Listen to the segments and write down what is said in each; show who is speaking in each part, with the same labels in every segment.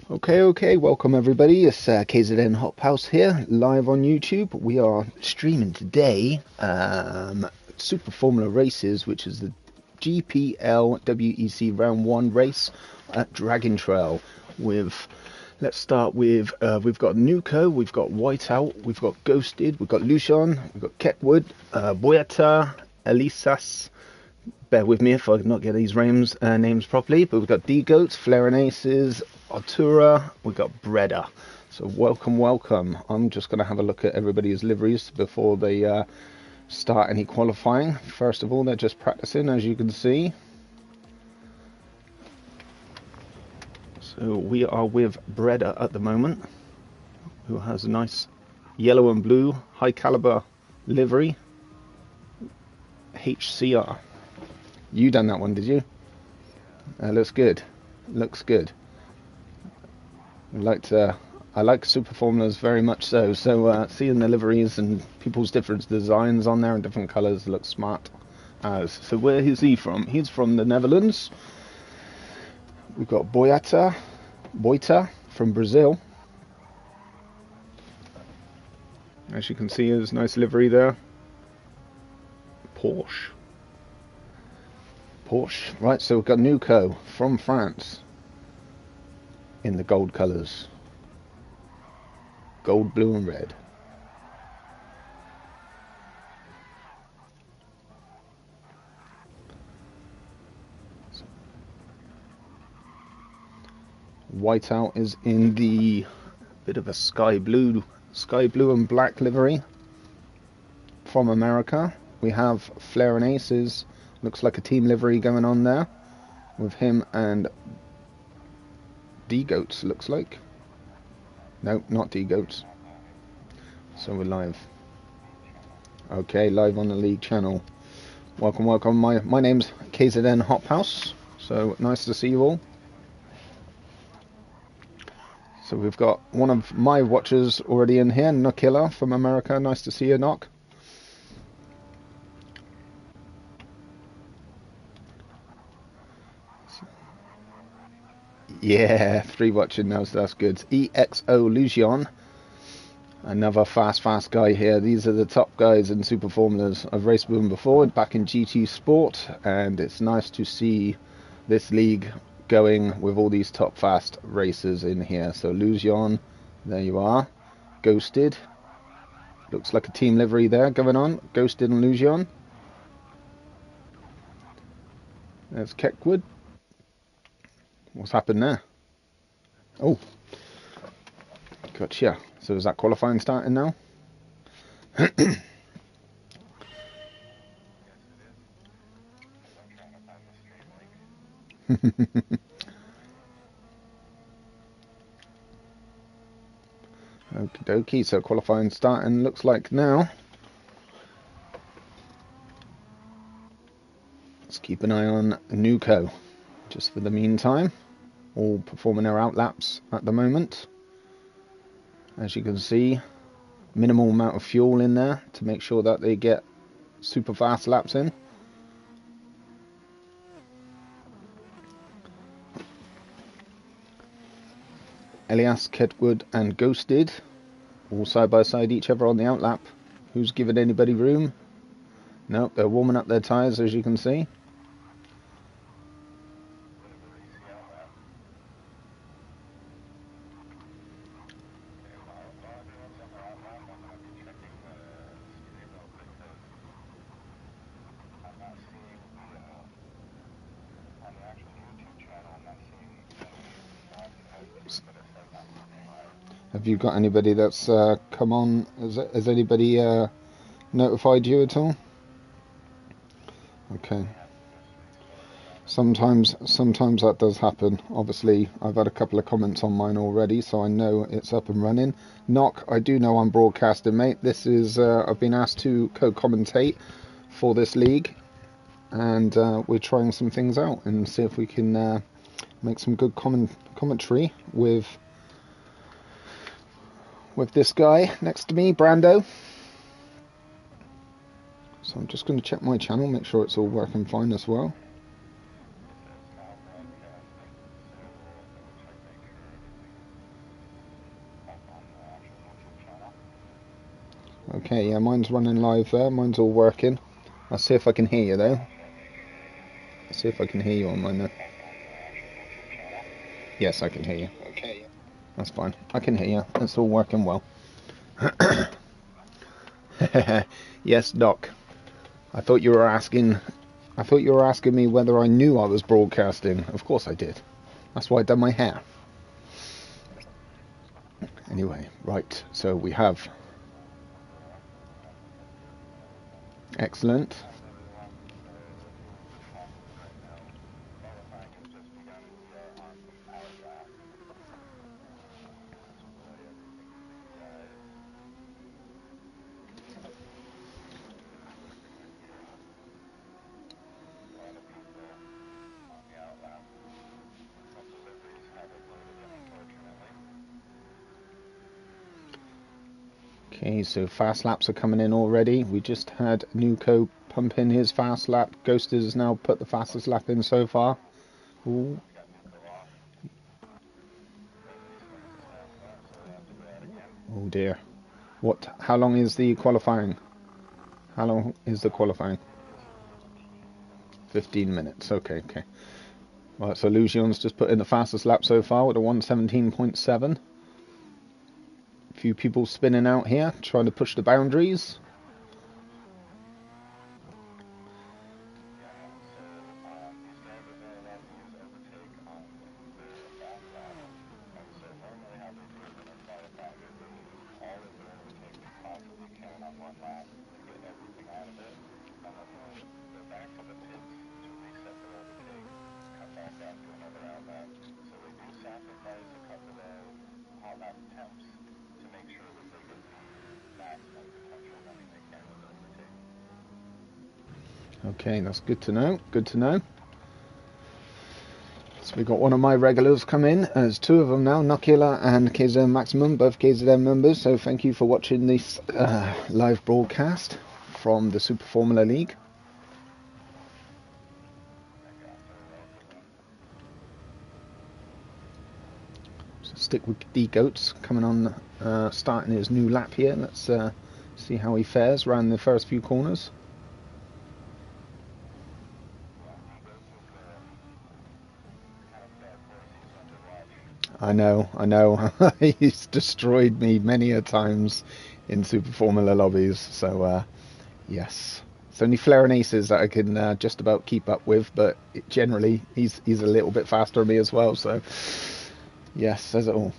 Speaker 1: Okay, welcome everybody. It's KZN Hop House here, live on YouTube. We are streaming today Super Formula Races, which is the GPL WEC Round 1 race at Dragon Trail. Let's start with, we've got Nuko, we've got Whiteout, we've got Ghosted, we've got Lucian, we've got Ketwood, Boyata, Elisas. Bear with me if I not get these names properly, but we've got D-Goats, Flarenaces, Artura, we've got Breda. So welcome. I'm just going to have a look at everybody's liveries before they start any qualifying. First of all, they're just practicing, as you can see. So we are with Breda at the moment, who has a nice yellow and blue high caliber livery, HCR. You done that one, did you? Looks good. I like Super Formulas very much so. So seeing the liveries and people's different designs on there and different colours looks smart. So where is he from? He's from the Netherlands. We've got Boyata from Brazil. As you can see, his nice livery there. Porsche. Right, so we've got Nuko from France in the gold colours. Gold, blue and red. Whiteout is in the bit of a sky blue and black livery from America. We have Flare and Aces. Looks like a team livery going on there with him and D-Goats, looks like. No, not D-Goats. So we're live. Okay, live on the league channel. Welcome. My name's KZN Hop House. So nice to see you all. So we've got one of my watchers already in here, Nokilla from America. Nice to see you, Nok. Yeah, 3 watching now, so that's good. EXO Lucian, another fast guy here. These are the top guys in Super Formulas. I've raced with them before, back in GT Sport, and it's nice to see this league going with all these top fast racers in here. So Lucian, there you are. Ghosted, looks like a team livery there going on. Ghosted and Lucian. There's Ketwood. What's happened there? Oh, gotcha. So is that qualifying starting now? Okie dokie, so qualifying starting looks like now. Let's keep an eye on Nuko just for the meantime. All performing their outlaps at the moment. As you can see, minimal amount of fuel in there to make sure that they get super fast laps in. Elias, Ketwood and Ghosted all side by side each other on the outlap. Who's giving anybody room? Nope, they're warming up their tyres, as you can see. Have you got anybody that's come on? Has anybody notified you at all? Okay. Sometimes that does happen. Obviously, I've had a couple of comments on mine already, so I know it's up and running. Knock, I do know I'm broadcasting, mate. This is I've been asked to co-commentate for this league, and we're trying some things out and see if we can make some good commentary with this guy next to me, Brando. So I'm just going to check my channel, make sure it's all working fine as well. Okay, yeah, mine's running live there. Mine's all working. I'll see if I can hear you though. I'll see if I can hear you on mine though. Yes, I can hear you. Okay. That's fine. I can hear you. It's all working well. Yes, Doc. I thought you were asking me whether I knew I was broadcasting. Of course I did. That's why I done my hair. Anyway, right. So we have excellent. Okay, so fast laps are coming in already. We just had Nuco pump in his fast lap. Ghost has now put the fastest lap in so far. Ooh. Oh dear. What? How long is the qualifying? How long is the qualifying? 15 minutes. Okay, okay. Right, so Lucian's just put in the fastest lap so far with a 1:17.7. A few people spinning out here, trying to push the boundaries. Okay, that's good to know. Good to know. So we got one of my regulars come in. There's two of them now, Nocula and KZM Maximum, both KZM members. So thank you for watching this live broadcast from the Super Formula League. So stick with D Goats coming on, starting his new lap here. Let's see how he fares around the first few corners. I know. He's destroyed me many a times in Super Formula lobbies. So yes, it's only Flare and Aces that I can just about keep up with, but generally he's a little bit faster than me as well. So yes, says it all.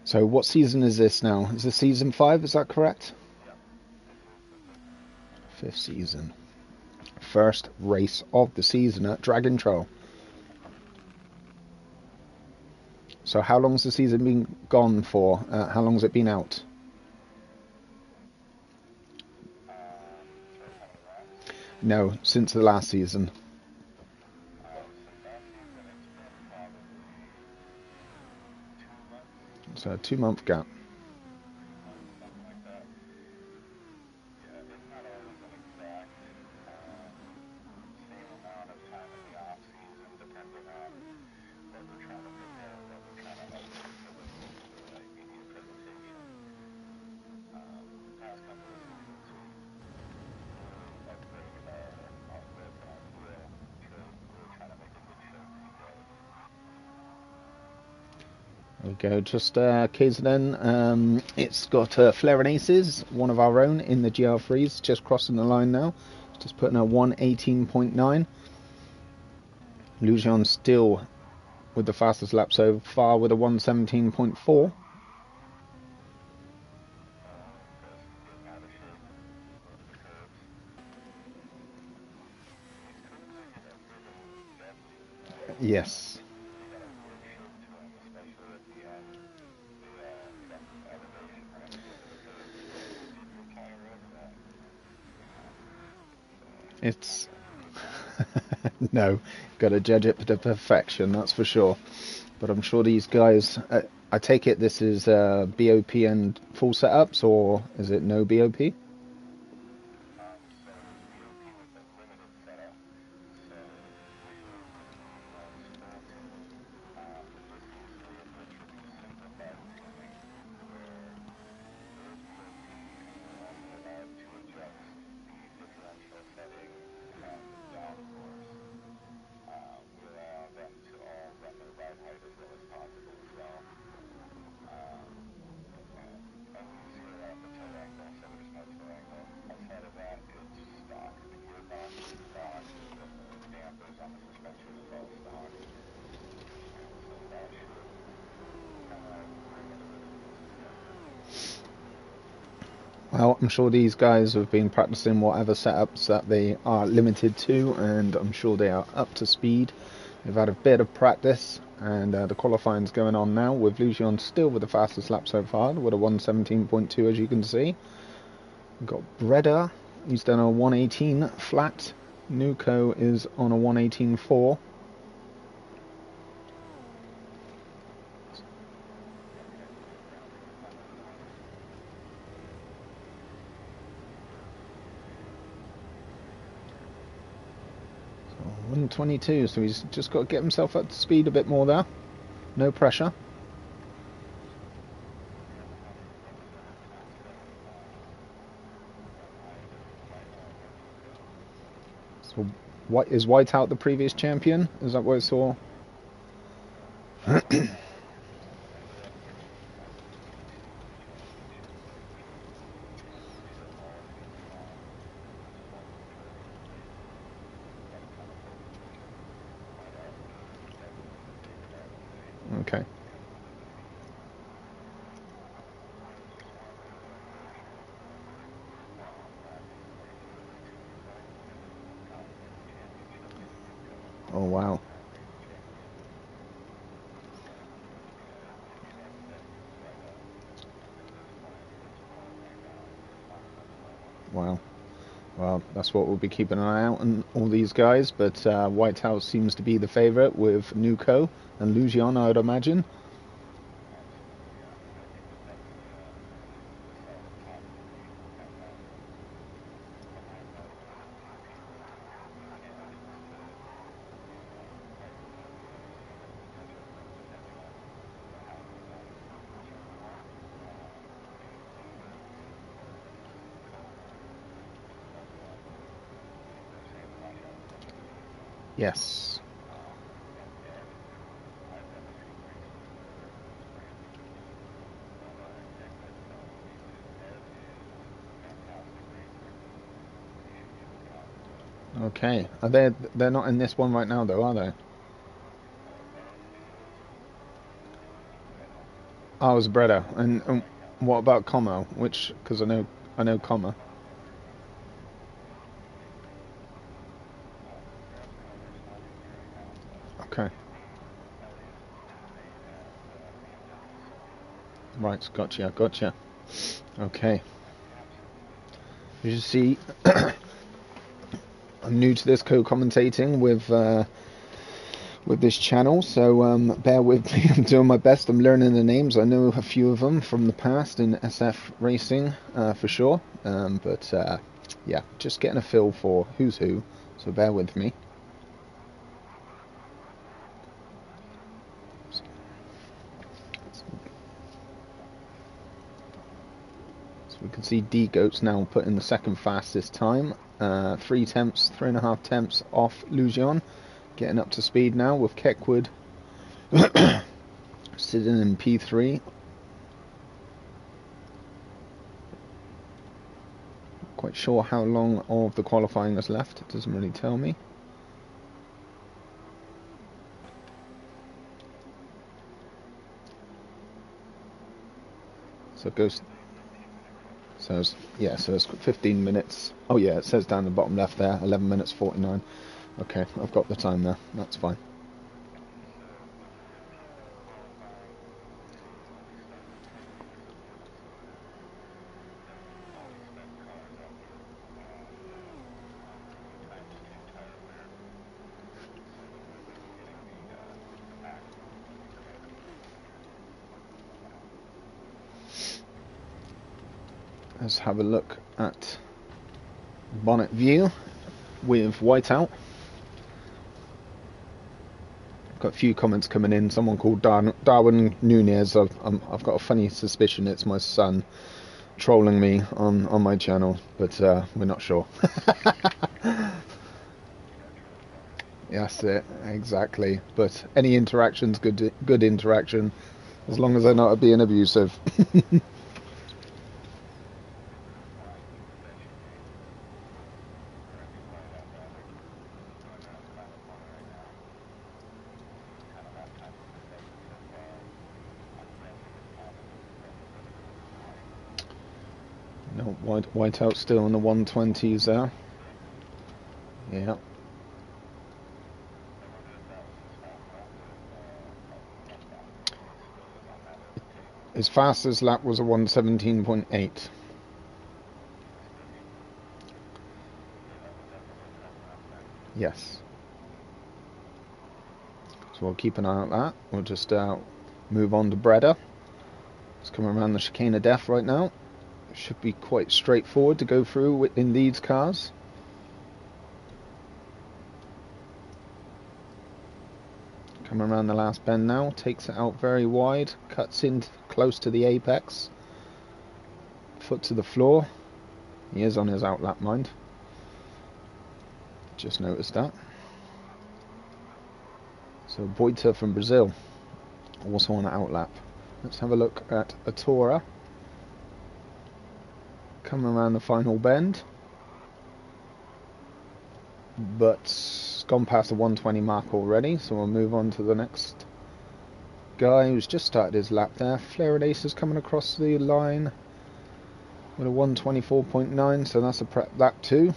Speaker 1: So what season is this now? Is this season 5? Is that correct? 5th season. First race of the season at Dragon Trail. So how long's the season been gone for? How long's it been out? No, since the last season. So a 2-month gap. There we go, just KZN. It's got Flare and Aces, one of our own, in the GR3s, just crossing the line now. Just putting a 1:18.9. Lujan still with the fastest lap so far with a 1:17.4. Yes. It's no, got to judge it to perfection, that's for sure. But I'm sure these guys. I take it this is BOP and full setups, or is it no BOP? Well, I'm sure these guys have been practicing whatever setups that they are limited to, and I'm sure they are up to speed. They've had a bit of practice, and the qualifying's going on now, with Lucian still with the fastest lap so far, with a 117.2, as you can see. We've got Breda, he's done a 118 flat. Nuko is on a 118.4. 122, so he's just got to get himself up to speed a bit more there. No pressure. So, is Whiteout the previous champion? Is that what I saw? Okay. Oh, wow. Wow. Well, that's what we'll be keeping an eye out on, all these guys, but Whitehouse seems to be the favourite with Nuko and Lucian, I would imagine. Yes. Okay. They're not in this one right now, though, are they? Oh, it was Breda. And what about Como? Which, because I know Como. Okay. Right, gotcha. Okay. You see, I'm new to this co-commentating with this channel, so bear with me. I'm doing my best. I'm learning the names. I know a few of them from the past in SF racing, for sure. But yeah, just getting a feel for who's who. So bear with me. So we can see D Goats now put in the second fastest time. 3.5 temps off Lucian. Getting up to speed now with Keckwood sitting in P3. Quite sure how long of the qualifying is left. It doesn't really tell me. So it goes. So it's 15 minutes. Oh yeah, it says down the bottom left there, 11 minutes 49. Okay, I've got the time there. That's fine. Let's have a look at bonnet view with whiteout. Got a few comments coming in. Someone called Darwin Nunez. I've got a funny suspicion it's my son trolling me on my channel, but we're not sure. That's it, exactly. But any interaction's good interaction, as long as they're not being abusive. No, whiteout still in the 120s there. Yeah. His fastest lap was a 117.8. Yes. So we'll keep an eye on that. We'll just move on to Breda. It's coming around the chicane of death right now. It should be quite straightforward to go through in these cars. Coming around the last bend now, takes it out very wide, cuts in close to the apex. Foot to the floor. He is on his outlap, mind. Just noticed that. So Boita from Brazil, also on outlap. Let's have a look at Atora. Coming around the final bend, but it's gone past the 120 mark already, so we'll move on to the next guy who's just started his lap there. Flared Ace is coming across the line with a 124.9, so that's a prep lap too.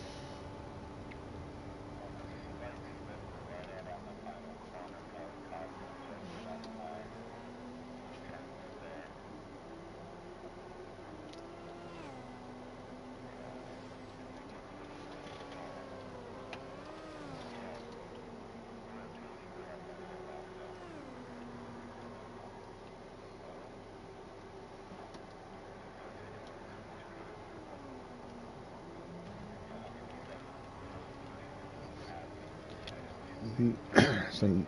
Speaker 1: So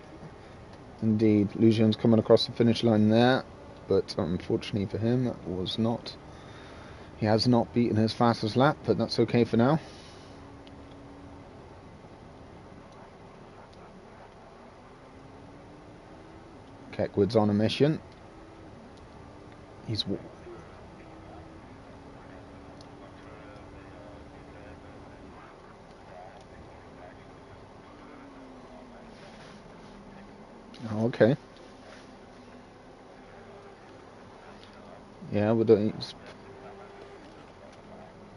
Speaker 1: indeed, Lucian's coming across the finish line there, but unfortunately for him, that was not. He has not beaten his fastest lap, but that's okay for now. Keckwood's on a mission. He's okay. Yeah,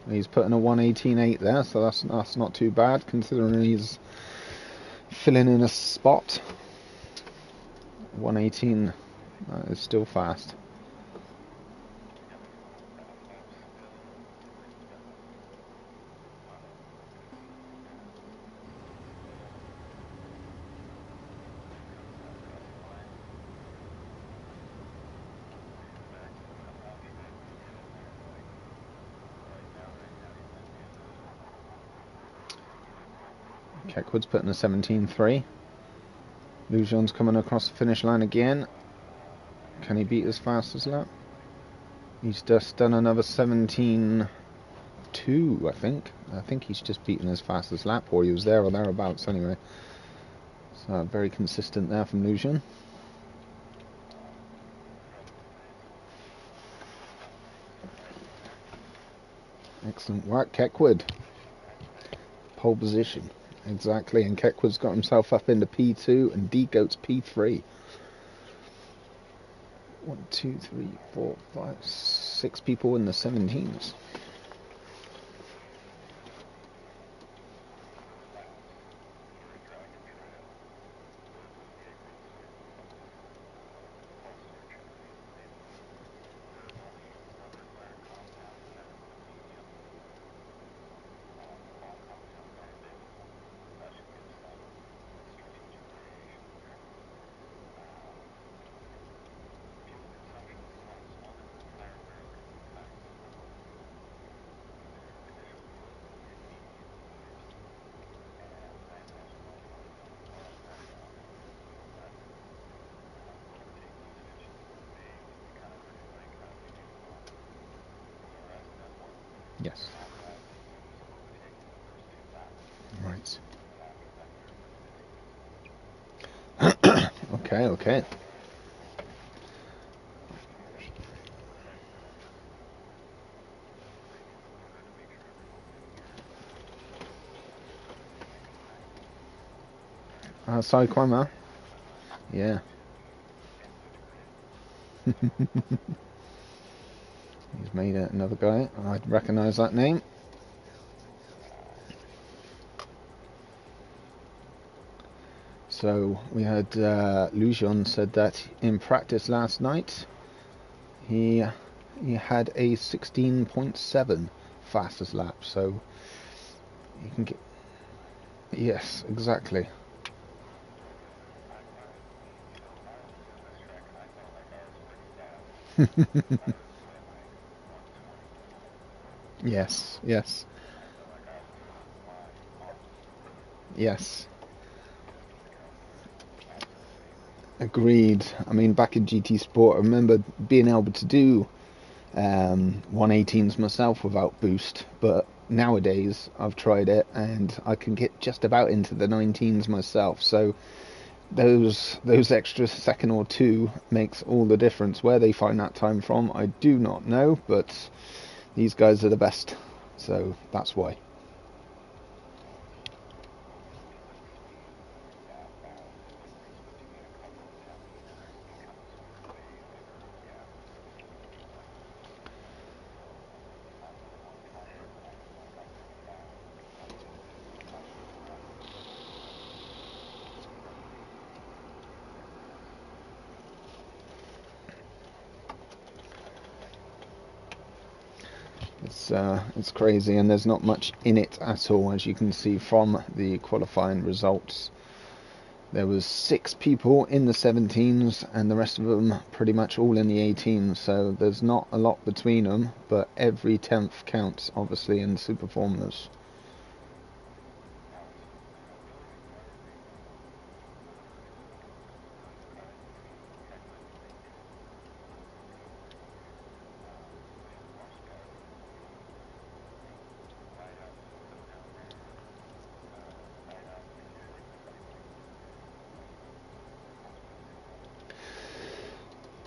Speaker 1: he's putting a 118.8 there, so that's not too bad considering he's filling in a spot. 118 is still fast. Keckwood's putting a 17.3. Lujan's coming across the finish line again. Can he beat his fastest lap? He's just done another 17.2, I think. I think he's just beaten his fastest lap, or he was there or thereabouts anyway. So very consistent there from Lujan. Excellent work, Keckwood. Pole position. Exactly, and Keckwood's got himself up into P2 and D-Goat's P3. 1, 2, 3, 4, 5, 6 people in the 17s. Yes. Right. Okay, okay. Side climber. Yeah. He's made it, another guy. I'd recognise that name. So we had Lujan said that in practice last night he had a 16.7 fastest lap. So you can get, yes, exactly. Yes, yes, yes. Agreed. I mean, back in GT Sport, I remember being able to do 118s myself without boost, but nowadays I've tried it and I can get just about into the 19s myself. So those extra second or two makes all the difference. Where they find that time from, I do not know, but these guys are the best, so that's why. It's crazy, and there's not much in it at all, as you can see from the qualifying results. There was 6 people in the 17s, and the rest of them pretty much all in the 18s. So there's not a lot between them, but every 10th counts, obviously, in super formulas.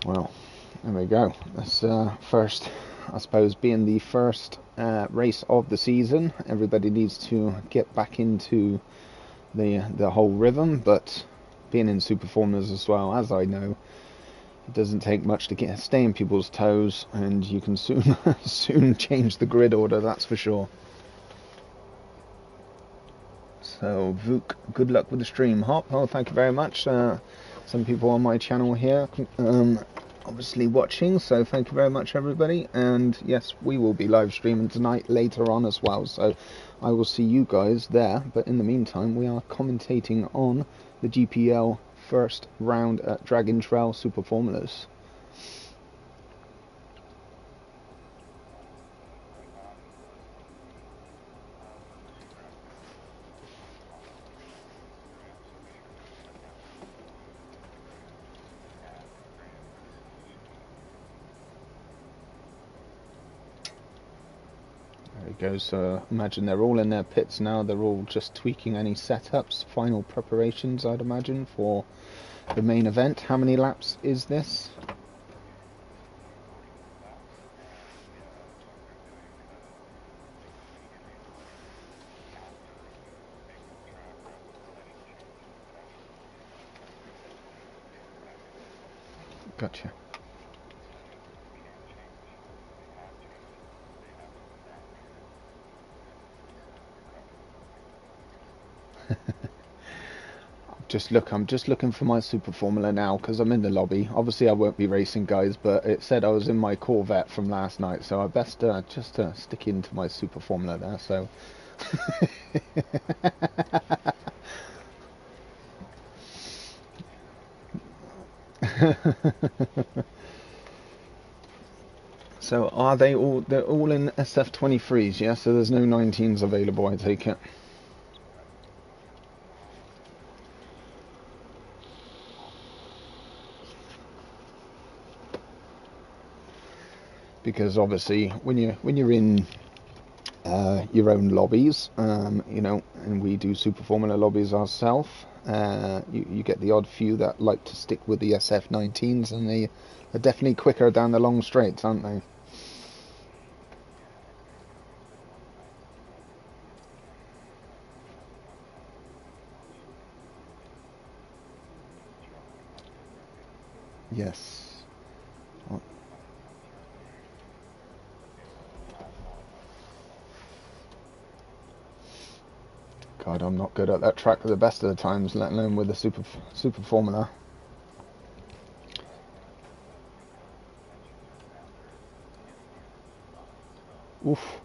Speaker 1: Well, there we go. That's first, I suppose, being the first race of the season. Everybody needs to get back into the whole rhythm, but being in super formulas as well, as I know, it doesn't take much to stay in people's toes, and you can soon soon change the grid order. That's for sure. So, Vuk, good luck with the stream. Hop, oh, thank you very much. Some people on my channel here, obviously watching, so thank you very much, everybody. And yes, we will be live streaming tonight later on as well, so I will see you guys there. But in the meantime, we are commentating on the GPL first round at Dragon Trail Super Formulas. There it goes. So imagine they're all in their pits now. They're all just tweaking any setups, final preparations, I'd imagine, for the main event. How many laps is this? Gotcha. I'm just looking for my Super Formula now because I'm in the lobby. Obviously, I won't be racing, guys, but it said I was in my Corvette from last night, so I best just stick into my Super Formula there. So. So are they all? They're all in SF23s, yeah. So there's no 19s available, I take it. Because obviously, when you're in your own lobbies, you know, and we do Super Formula lobbies ourselves. You get the odd few that like to stick with the SF19s, and they're definitely quicker down the long straights, aren't they? Yes. God, I'm not good at that track at the best of the times, let alone with the Super Formula. Oof.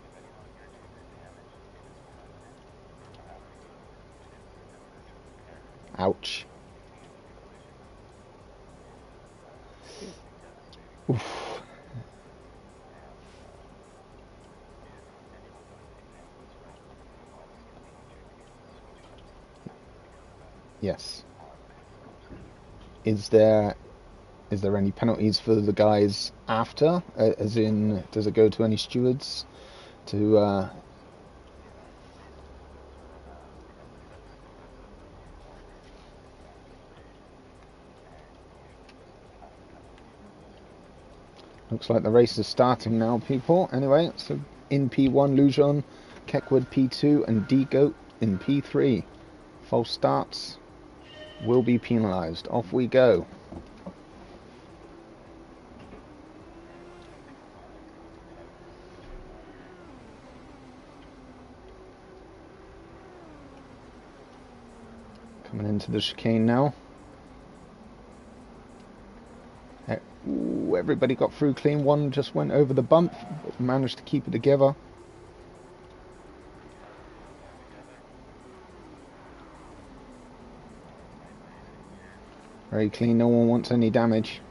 Speaker 1: Ouch. Oof. Yes. Is there any penalties for the guys after? As in, does it go to any stewards to? Looks like the race is starting now, people. Anyway, so in P1, Lujon, Keckwood P2, and D-Goat in P3. False starts will be penalised. Off we go. Coming into the chicane now. Ooh, everybody got through clean. One just went over the bump, but managed to keep it together. Very clean, no one wants any damage.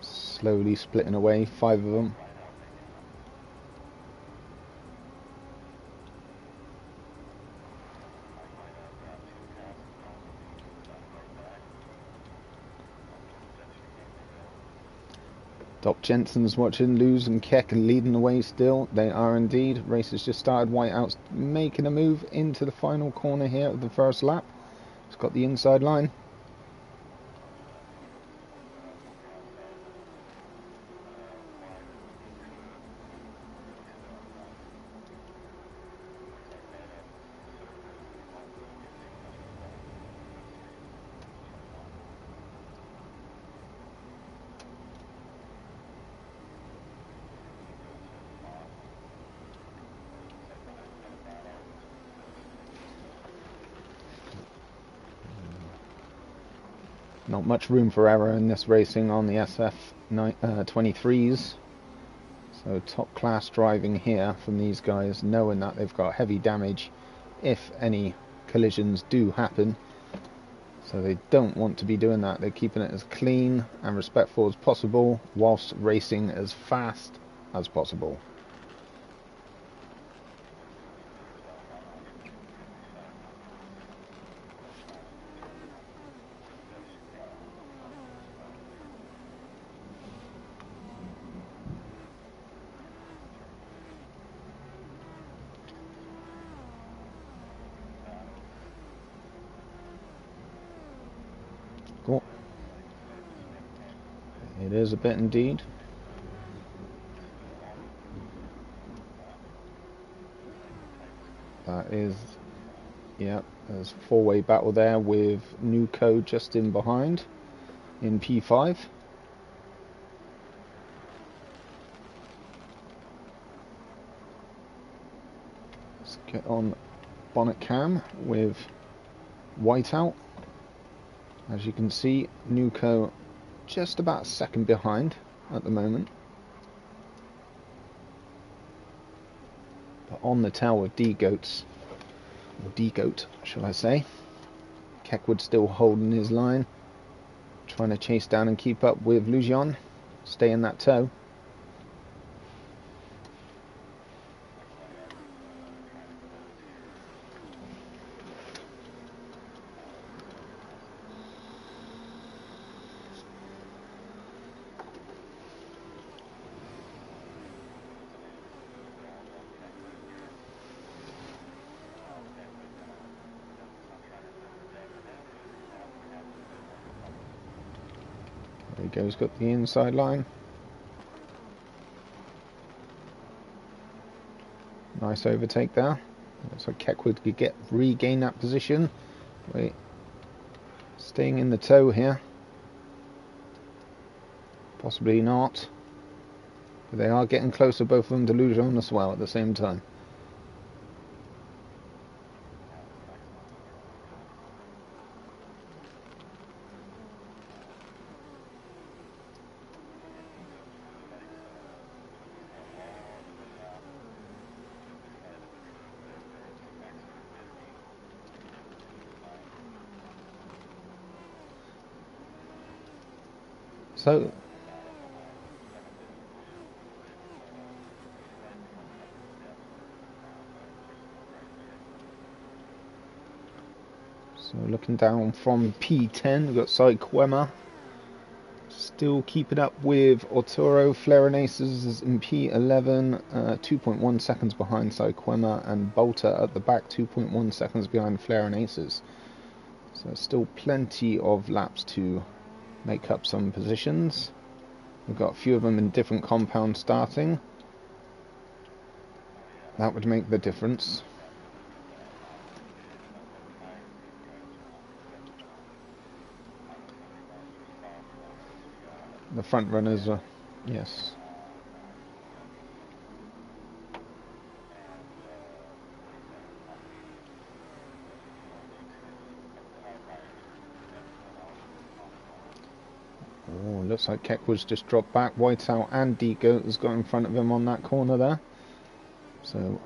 Speaker 1: Slowly splitting away, 5 of them. Doc Jensen's watching. Luz and Keck are leading the way still. They are indeed. Race has just started. Whiteout's making a move into the final corner here of the first lap. It's got the inside line. Not much room for error in this racing on the SF23s. So top class driving here from these guys, knowing that they've got heavy damage if any collisions do happen. So they don't want to be doing that. They're keeping it as clean and respectful as possible whilst racing as fast as possible. Cool. It is a bit indeed. That is, yeah, there's a four-way battle there with Nuco just in behind in P5. Let's get on bonnet cam with Whiteout. As you can see, Nuco just about a second behind at the moment. But on the tail with D-Goats, or D-Goat, shall I say. Keckwood still holding his line, trying to chase down and keep up with Lujon. Stay in that toe. There he goes, got the inside line. Nice overtake there. Looks like Keckwood could regain that position. Wait, staying in the toe here. Possibly not. But they are getting closer, both of them, to Lujan as well at the same time. So looking down from P10, we've got Saikwema still keeping up with Arturo. Flerenaces is in P11, 2.1 seconds behind Saikwema, and Bolter at the back, 2.1 seconds behind Flerenaces. So still plenty of laps to make up some positions. We've got a few of them in different compounds starting. That would make the difference. The front runners are, yes. Oh, looks like Keckwood's just dropped back. Whiteout and D-Goat has got in front of him on that corner there. So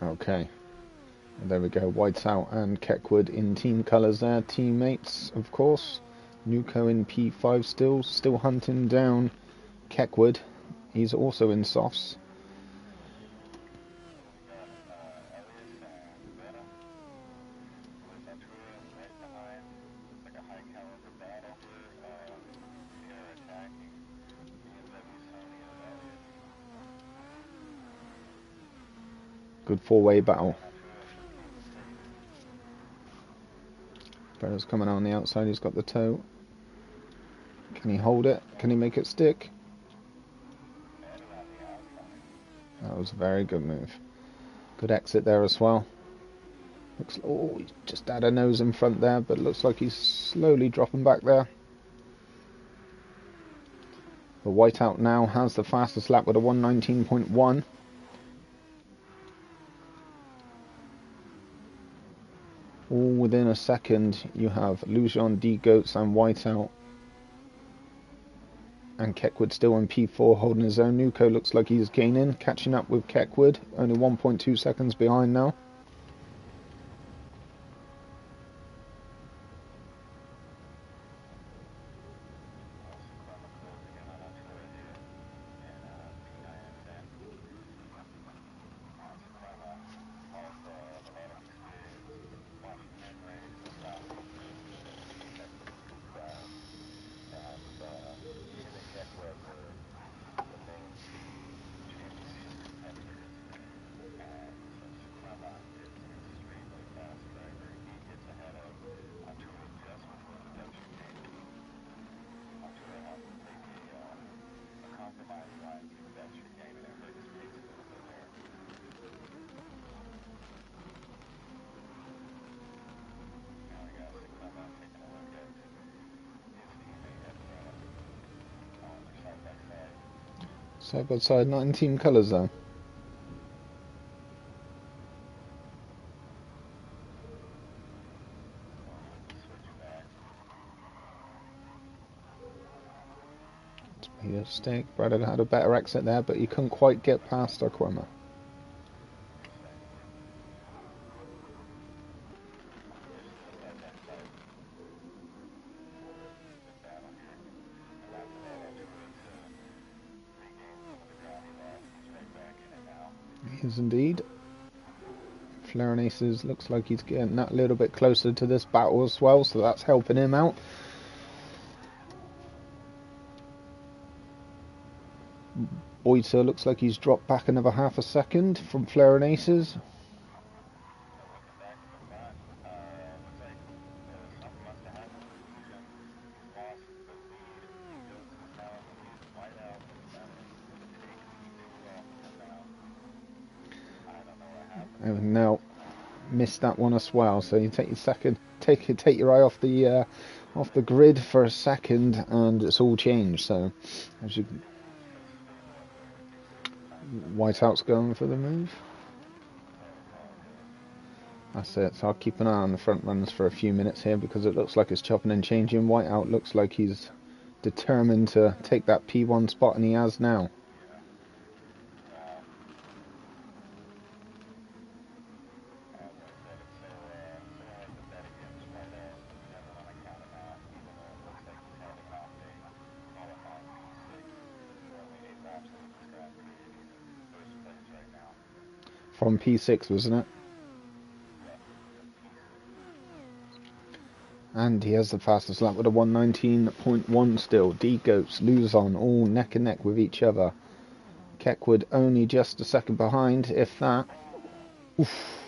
Speaker 1: okay. There we go, Whiteout and Keckwood in team colours there, teammates of course. Nuko in P5 still hunting down Keckwood. He's also in softs. Good four-way battle. Ferrer's coming on the outside, he's got the toe. Can he hold it? Can he make it stick? That was a very good move. Good exit there as well. Looks, oh, he just had a nose in front there, but looks like he's slowly dropping back there. The Whiteout now has the fastest lap with a 1:19.1. All within a second, you have Lujan, D-Goats and Whiteout. And Keckwood still in P4 holding his own. Nuko looks like he's gaining, catching up with Keckwood. Only 1.2 seconds behind now. Side by side, not in team colours though. He'll stick. Breda had a better exit there, but he couldn't quite get past Aquema. He is indeed. Flaring Aces looks like he's getting that little bit closer to this battle as well, so that's helping him out. Boiter looks like he's dropped back another half a second from Flaring Aces. And now missed that one as well, so you take your second, take your eye off the grid for a second, and it's all changed. So as you, Whiteout's going for the move. That's it. So I'll keep an eye on the front runners for a few minutes here, because it looks like it's chopping and changing. Whiteout looks like he's determined to take that P1 spot, and he has now. From P6, wasn't it? And he has the fastest lap with a 119.1 still. D-Goats, Luzon, all neck and neck with each other. Keckwood only just a second behind, if that. Oof.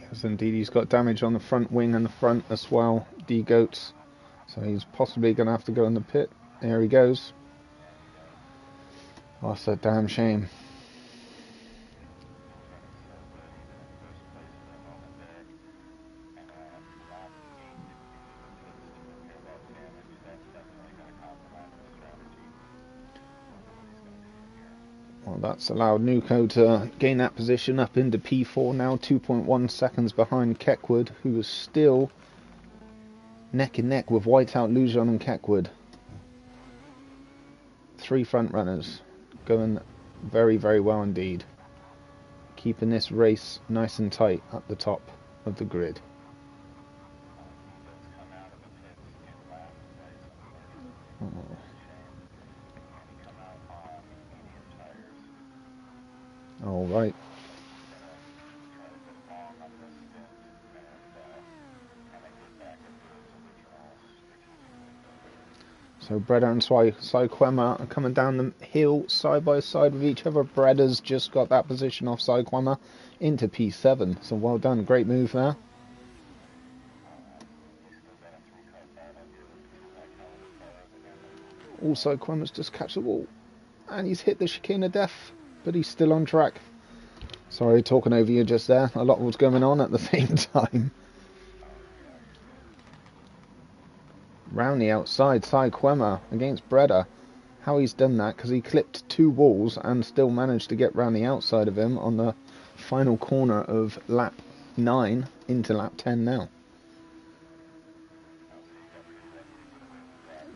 Speaker 1: Yes, indeed, he's got damage on the front wing and the front as well, D-Goats. So he's possibly going to have to go in the pit. There he goes. Oh, that's a damn shame. Well, that's allowed Nuko to gain that position up into P4 now, 2.1 seconds behind Keckwood, who is still neck and neck with Whiteout, Lujan and Keckwood. 3 front runners going very, very well indeed. Keeping this race nice and tight at the top of the grid. Oh. All right. So Breda and Saikwema are coming down the hill side by side with each other. Breda's just got that position off Saikwema into P7. So well done, great move there. Also, Saikwema's just catch the wall. And he's hit the chicane of death, but he's still on track. Sorry, talking over you just there. A lot was going on at the same time. Round the outside, Saikwema against Breda. How he's done that, because he clipped 2 walls and still managed to get round the outside of him on the final corner of lap 9 into lap 10 now.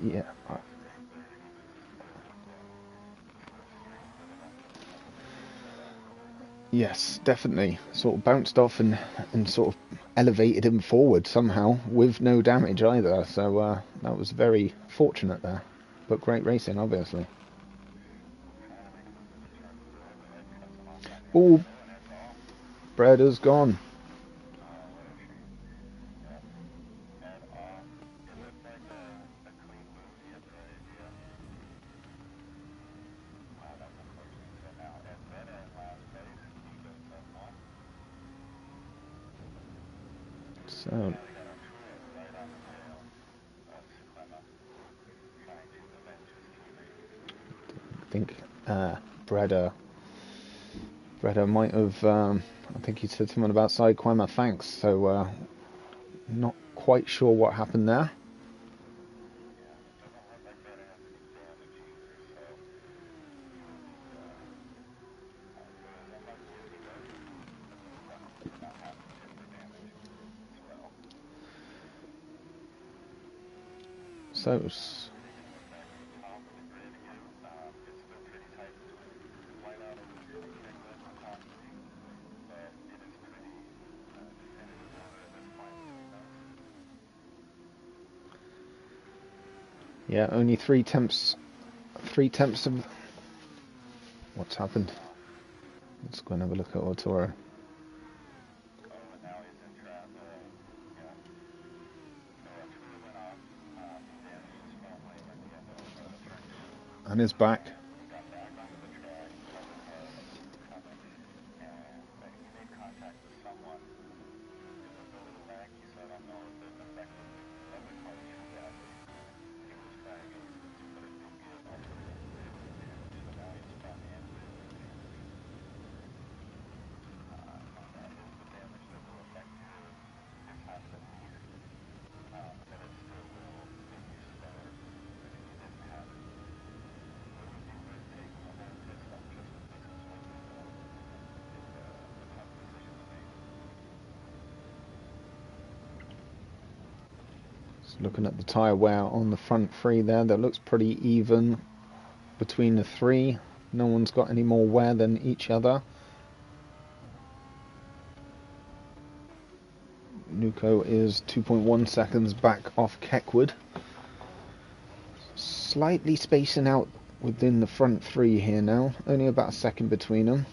Speaker 1: Yeah. Yes, definitely. Sort of bounced off and sort of elevated him forward somehow with no damage either. So that was very fortunate there. But great racing, obviously. Oh, Breda's gone. So I think Breda might have, I think he said something about Saikwema, thanks, so not quite sure what happened there. So yeah, only 3 tenths of what's happened. Let's go and have a look at Autoro. And is back. Looking at the tyre wear on the front three there, that looks pretty even between the three. No one's got any more wear than each other. Nuko is 2.1 seconds back off Keckwood. Slightly spacing out within the front three here now, only about a second between them.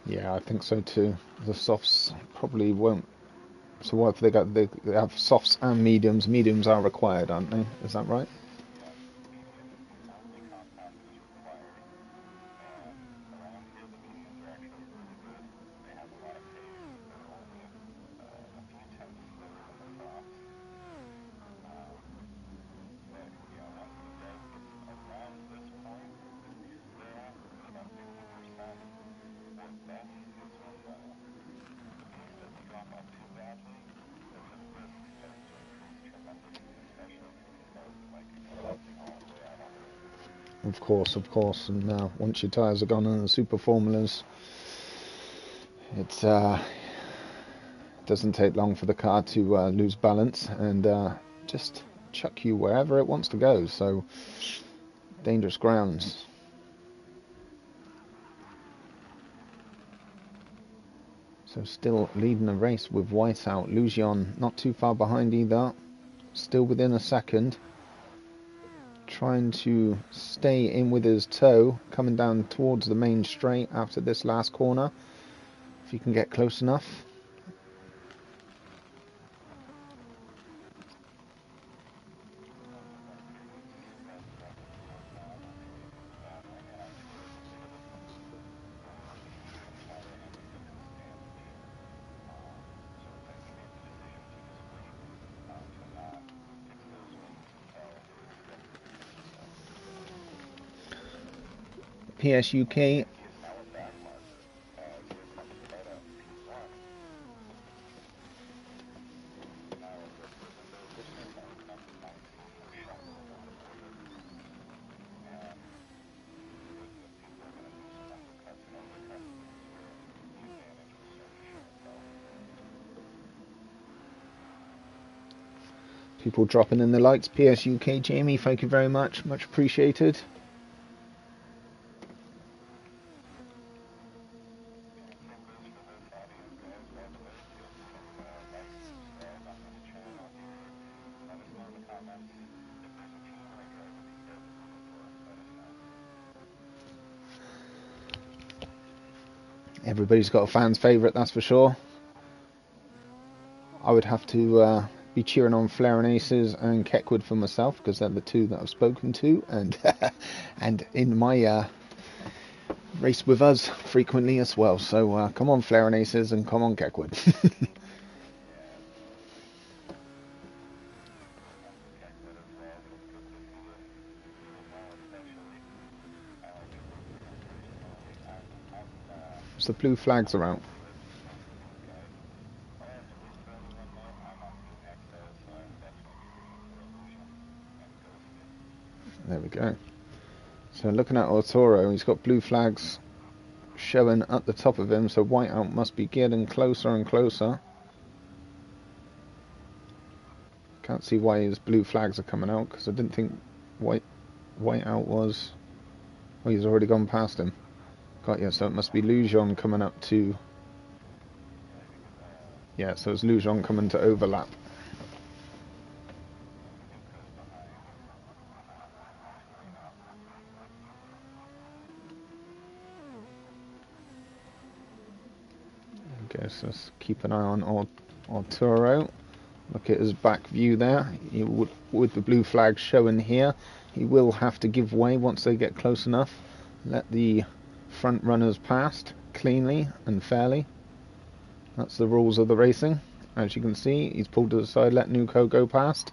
Speaker 1: Yeah, I think so too. The softs probably won't. So what have they have softs and mediums. Mediums are required, aren't they? Is that right? Of course. And once your tyres are gone on the super formulas, it doesn't take long for the car to lose balance and just chuck you wherever it wants to go. So dangerous grounds. So still leading the race with White out. Lujan not too far behind either. Still within a second. Trying to stay in with his toe, coming down towards the main straight after this last corner, if you can get close enough. PSUK people dropping in the likes. PSUK Jamie, thank you very much appreciated. Everybody's got a fan's favourite, that's for sure. I would have to be cheering on Flair and Aces and Keckwood for myself, because they're the two that I've spoken to, and and in my race with us frequently as well. So come on, Flair and Aces, and come on, Keckwood. So the blue flags are out. There we go. So looking at Arturo, he's got blue flags showing at the top of him, so whiteout must be getting closer and closer. Can't see why his blue flags are coming out, because I didn't think whiteout was... Oh, he's already gone past him. Got you, so it must be Lujon coming up to... Yeah, so it's Lujon coming to overlap. Okay, so let's keep an eye on Arturo. Look at his back view there. With the blue flag showing here, he will have to give way once they get close enough. Let the front runners past cleanly and fairly. That's the rules of the racing. As you can see, he's pulled to the side, let Nuko go past.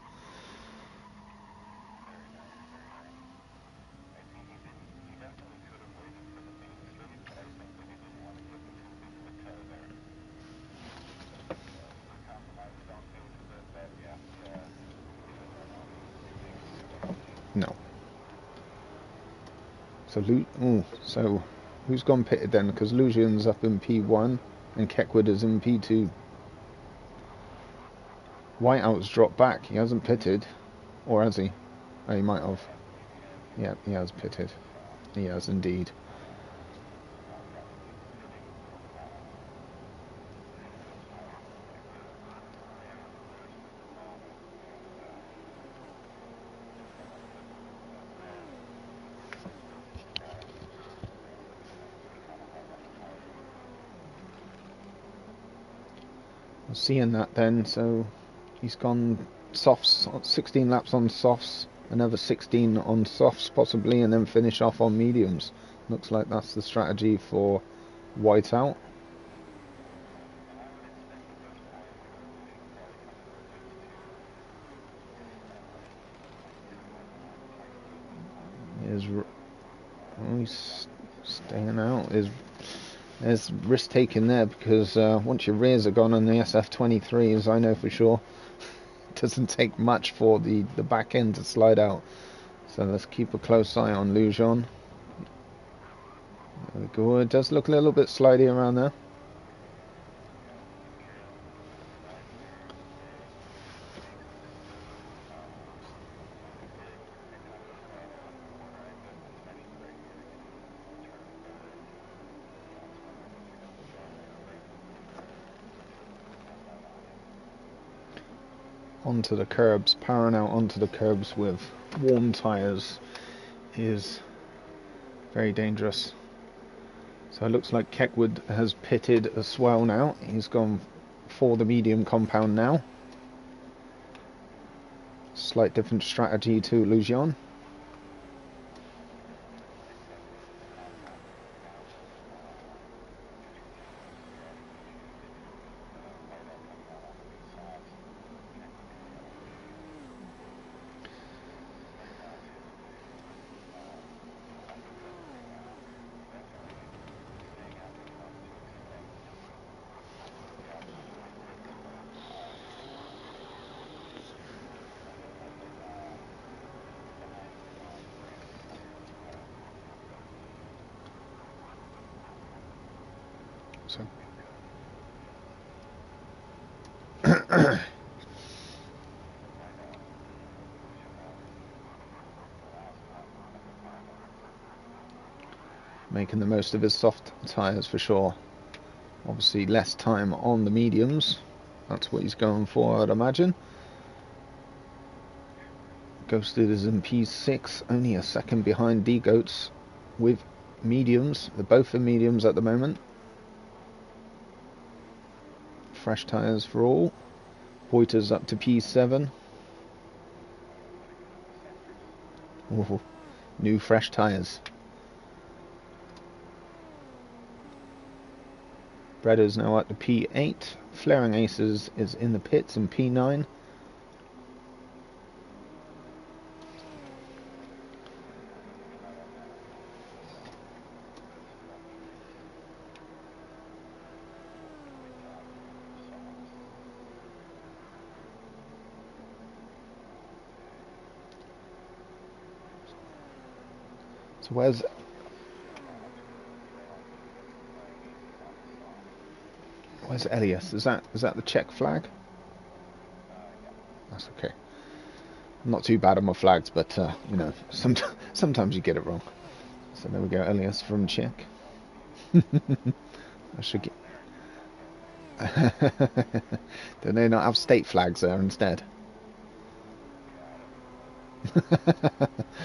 Speaker 1: No. So who's gone pitted then? Because Lusion's up in P1 and Keckwood is in P2. Whiteout's dropped back. He hasn't pitted, or has he? Oh, he might have. Yeah, he has pitted. He has indeed. Seeing that then, so he's gone softs, 16 laps on softs, another 16 on softs possibly, and then finish off on mediums. Looks like that's the strategy for Whiteout. He's staying out. There's risk taking there, because once your rears are gone on the SF23s, I know for sure, it doesn't take much for the back end to slide out. So let's keep a close eye on Lujon. There we go. It does look a little bit slidey around there. Onto the curbs, powering out onto the curbs with warm tyres is very dangerous. So it looks like Keckwood has pitted as well now. He's gone for the medium compound now. Slight different strategy to Lujon. So making the most of his soft tyres for sure. Obviously less time on the mediums. That's what he's going for, I'd imagine. Ghosted is in P6, only a second behind D-Goats with mediums. They're both in mediums at the moment. Fresh tyres for all. Poiter's up to P7. Ooh, new fresh tyres. Bredders now at the P8. Flaring Aces is in the pits in P9. So where's Elias? Is that the Czech flag? That's okay. I'm not too bad on my flags, but you know, sometimes you get it wrong. So there we go, Elias from Czech. I should get. Do they not have state flags there instead?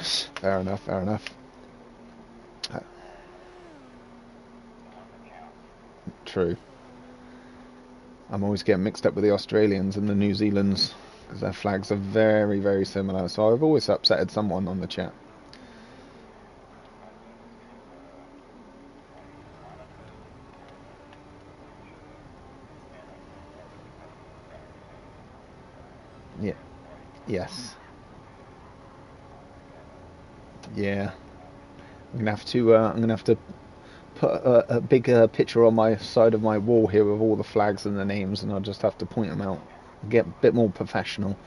Speaker 1: Fair enough, fair enough. True. I'm always getting mixed up with the Australians and the New Zealanders because their flags are very, very similar. So I've always upsetted someone on the chat. Yeah. Yes. Yeah. I'm gonna have to put a big picture on my side of my wall here with all the flags and the names, and I'll just have to point them out. Get a bit more professional.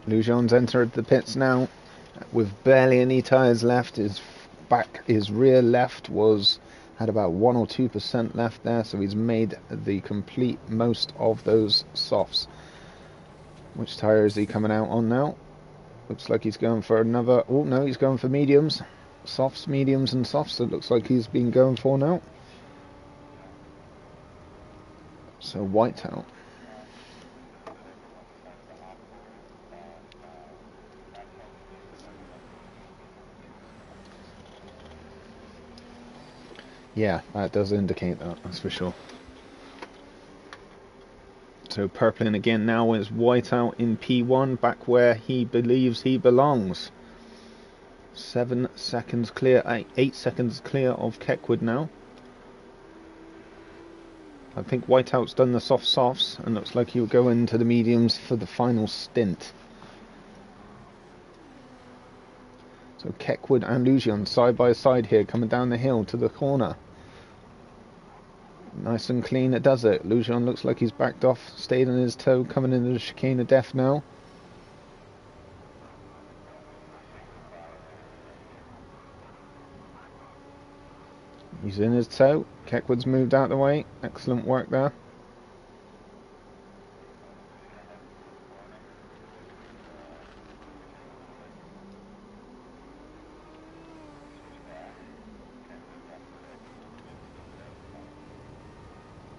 Speaker 1: Lujan's entered the pits now with barely any tyres left. His rear left had about 1 or 2% left there, so he's made the complete most of those softs. Which tyre is he coming out on now? Looks like he's going for another. Oh no, he's going for mediums, softs, mediums, and softs. It looks like he's been going for now. So white out. Yeah, that does indicate that's for sure. So purpling again now is white out in P1, back where he believes he belongs. 7 seconds clear, 8 seconds clear of Keckwood now. I think Whiteout's done the softs and looks like he'll go into the mediums for the final stint. So Keckwood and Lujan side by side here, coming down the hill to the corner. Nice and clean, it does it. Lujan looks like he's backed off, stayed on his toe, coming into the chicane of death now. He's in his toe. Keckwood's moved out of the way. Excellent work there.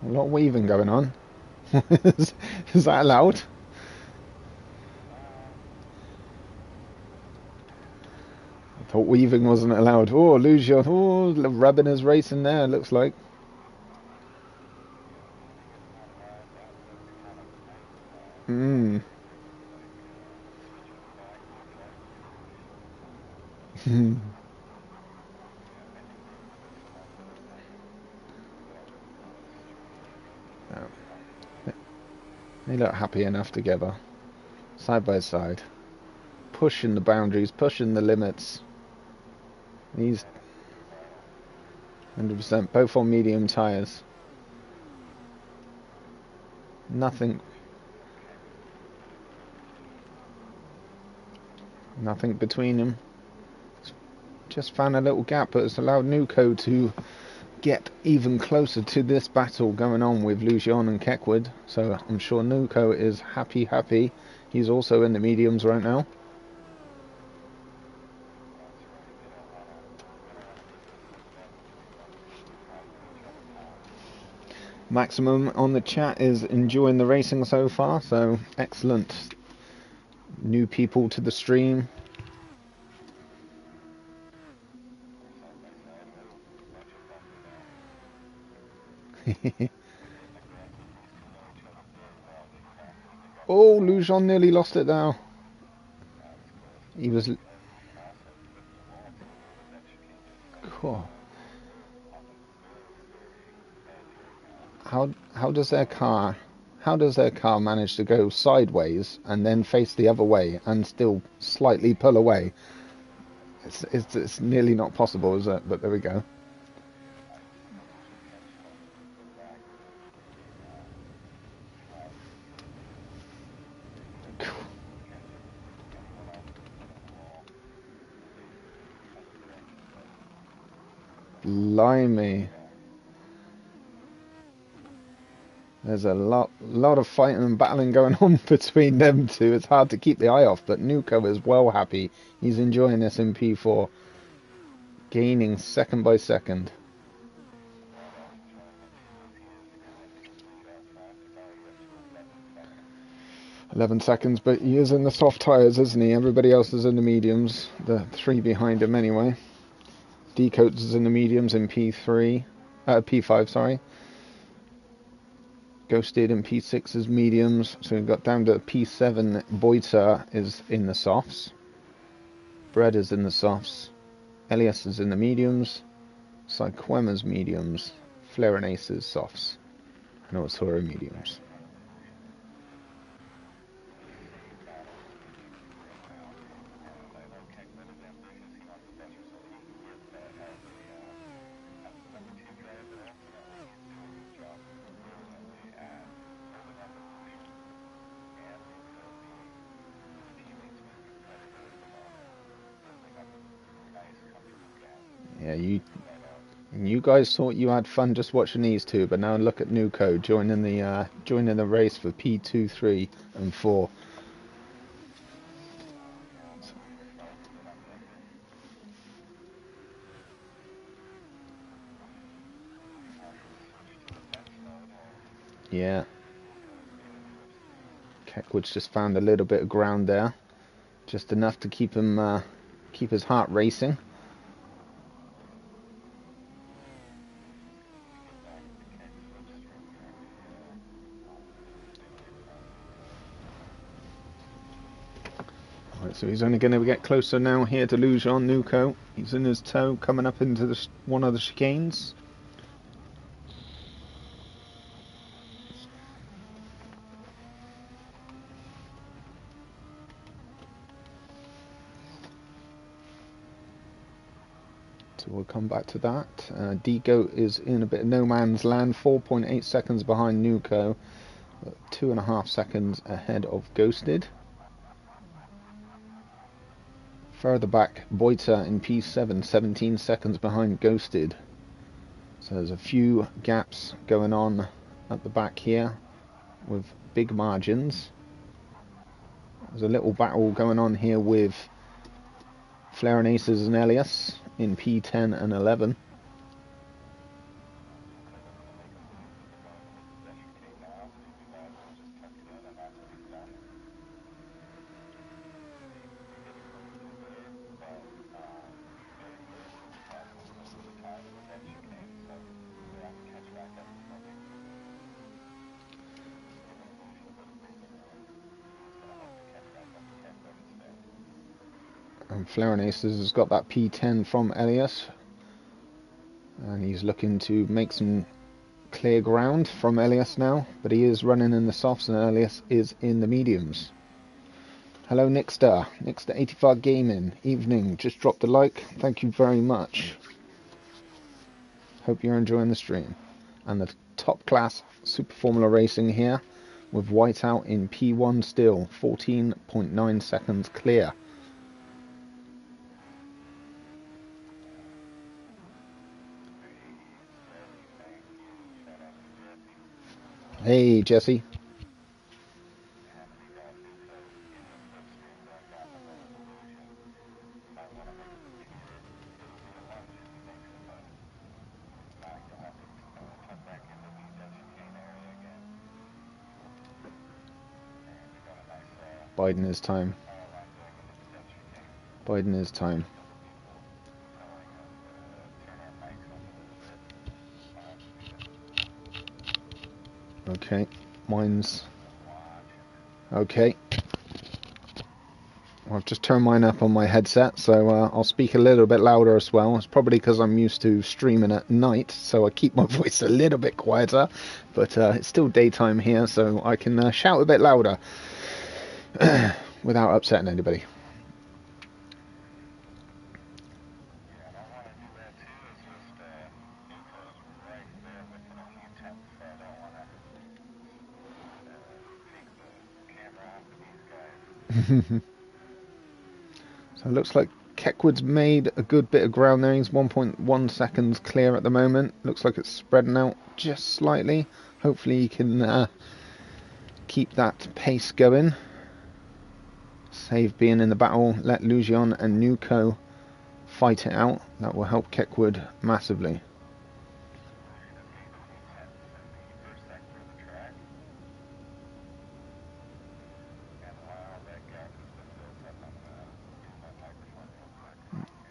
Speaker 1: A lot of weaving going on. Is that allowed? I thought weaving wasn't allowed. Oh, Lujan. Oh, rubbing his racing there, looks like. Hmm. They look happy enough together, side by side, pushing the boundaries, pushing the limits. These 100%, both on medium tyres. Nothing between them. Just found a little gap, but it's allowed Nuko to get even closer to this battle going on with Lujan and Keckwood. So I'm sure Nuko is happy. He's also in the mediums right now. Maximum on the chat is enjoying the racing so far, so excellent. New people to the stream. Oh, Lujan nearly lost it now. He was... Cool. How does their car manage to go sideways and then face the other way and still slightly pull away? It's nearly not possible, is it? But there we go. Blimey. There's a lot of fighting and battling going on between them two. It's hard to keep the eye off, but Nuko is well happy. He's enjoying this in P4, gaining second by second. 11 seconds, but he is in the soft tyres, isn't he? Everybody else is in the mediums, the three behind him anyway. Decoats is in the mediums in P5, sorry. Ghosted in P6 is mediums, so we've got down to P7. Boita is in the softs. Bread is in the softs. Elias is in the mediums. Psyquema's mediums. Flair and Ace is softs. And Osura mediums. Yeah, you guys thought you had fun just watching these two, but now look at Nuko joining the race for P2, 3, and 4. Yeah. Keckwood's just found a little bit of ground there, just enough to keep him keep his heart racing. So he's only going to get closer now here to Lujan Nuko. He's in his toe, coming up into one of the chicanes. So we'll come back to that. D-Goat is in a bit of no man's land, 4.8 seconds behind Nuko, 2.5 seconds ahead of Ghosted. Further back, Boita in P7, 17 seconds behind Ghosted. So there's a few gaps going on at the back here with big margins. There's a little battle going on here with Flair and Aces and Elias in P10 and 11. And Flair and Aces has got that P10 from Elias, and he's looking to make some clear ground from Elias now, but he is running in the softs and Elias is in the mediums. Hello Nixter 85 Gaming, evening, just dropped a like, thank you very much. Hope you're enjoying the stream. And the top class Super Formula Racing here with Whiteout in P1 still, 14.9 seconds clear. Hey Jesse. Biden is time. Biden is time. Okay, mine's Okay. I've just turned mine up on my headset, so I'll speak a little bit louder as well. It's probably because I'm used to streaming at night, so I keep my voice a little bit quieter, but it's still daytime here, so I can shout a bit louder without upsetting anybody. So it looks like Keckwood's made a good bit of ground there. He's 1.1 seconds clear at the moment. Looks like it's spreading out just slightly. Hopefully he can keep that pace going. Save being in the battle. Let Lugion and Nuko fight it out. That will help Keckwood massively.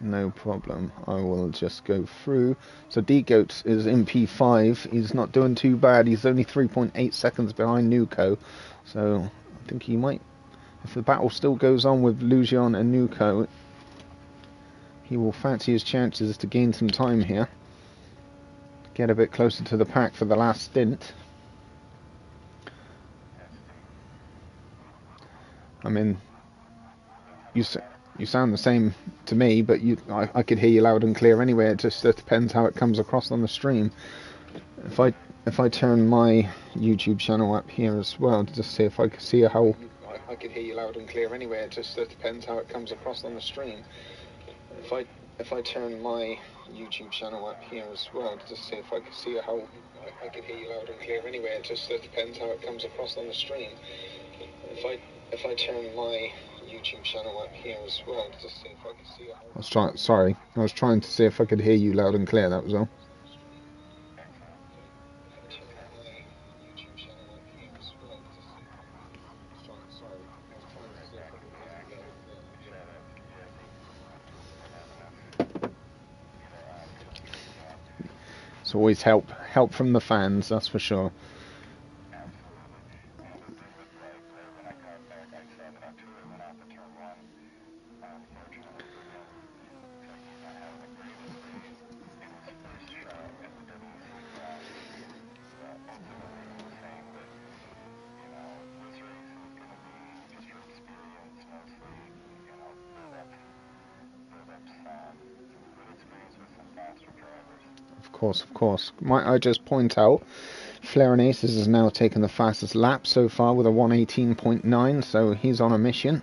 Speaker 1: No problem. I will just go through. So D-Goats is in P5. He's not doing too bad. He's only 3.8 seconds behind Nuko. So I think he might, if the battle still goes on with Lugion and Nuko, he will fancy his chances to gain some time here. Get a bit closer to the pack for the last stint. I mean, you sound the same to me, but I could hear you loud and clear anyway. It just depends how it comes across on the stream. If I turn my YouTube channel up here as well, to just see if I can see how I could hear you loud and clear anyway. It just depends how it comes across on the stream. If I turn my YouTube channel up here as well, to just see if I can see how I could hear you loud and clear anyway. It just depends how it comes across on the stream. If I turn my YouTube channel up here as well, to just see if I can see how. I was trying to see if I could hear you loud and clear. That was all. It's always help from the fans, that's for sure. Of course. Might I just point out, Flair and Aces has now taken the fastest lap so far with a 118.9, so he's on a mission.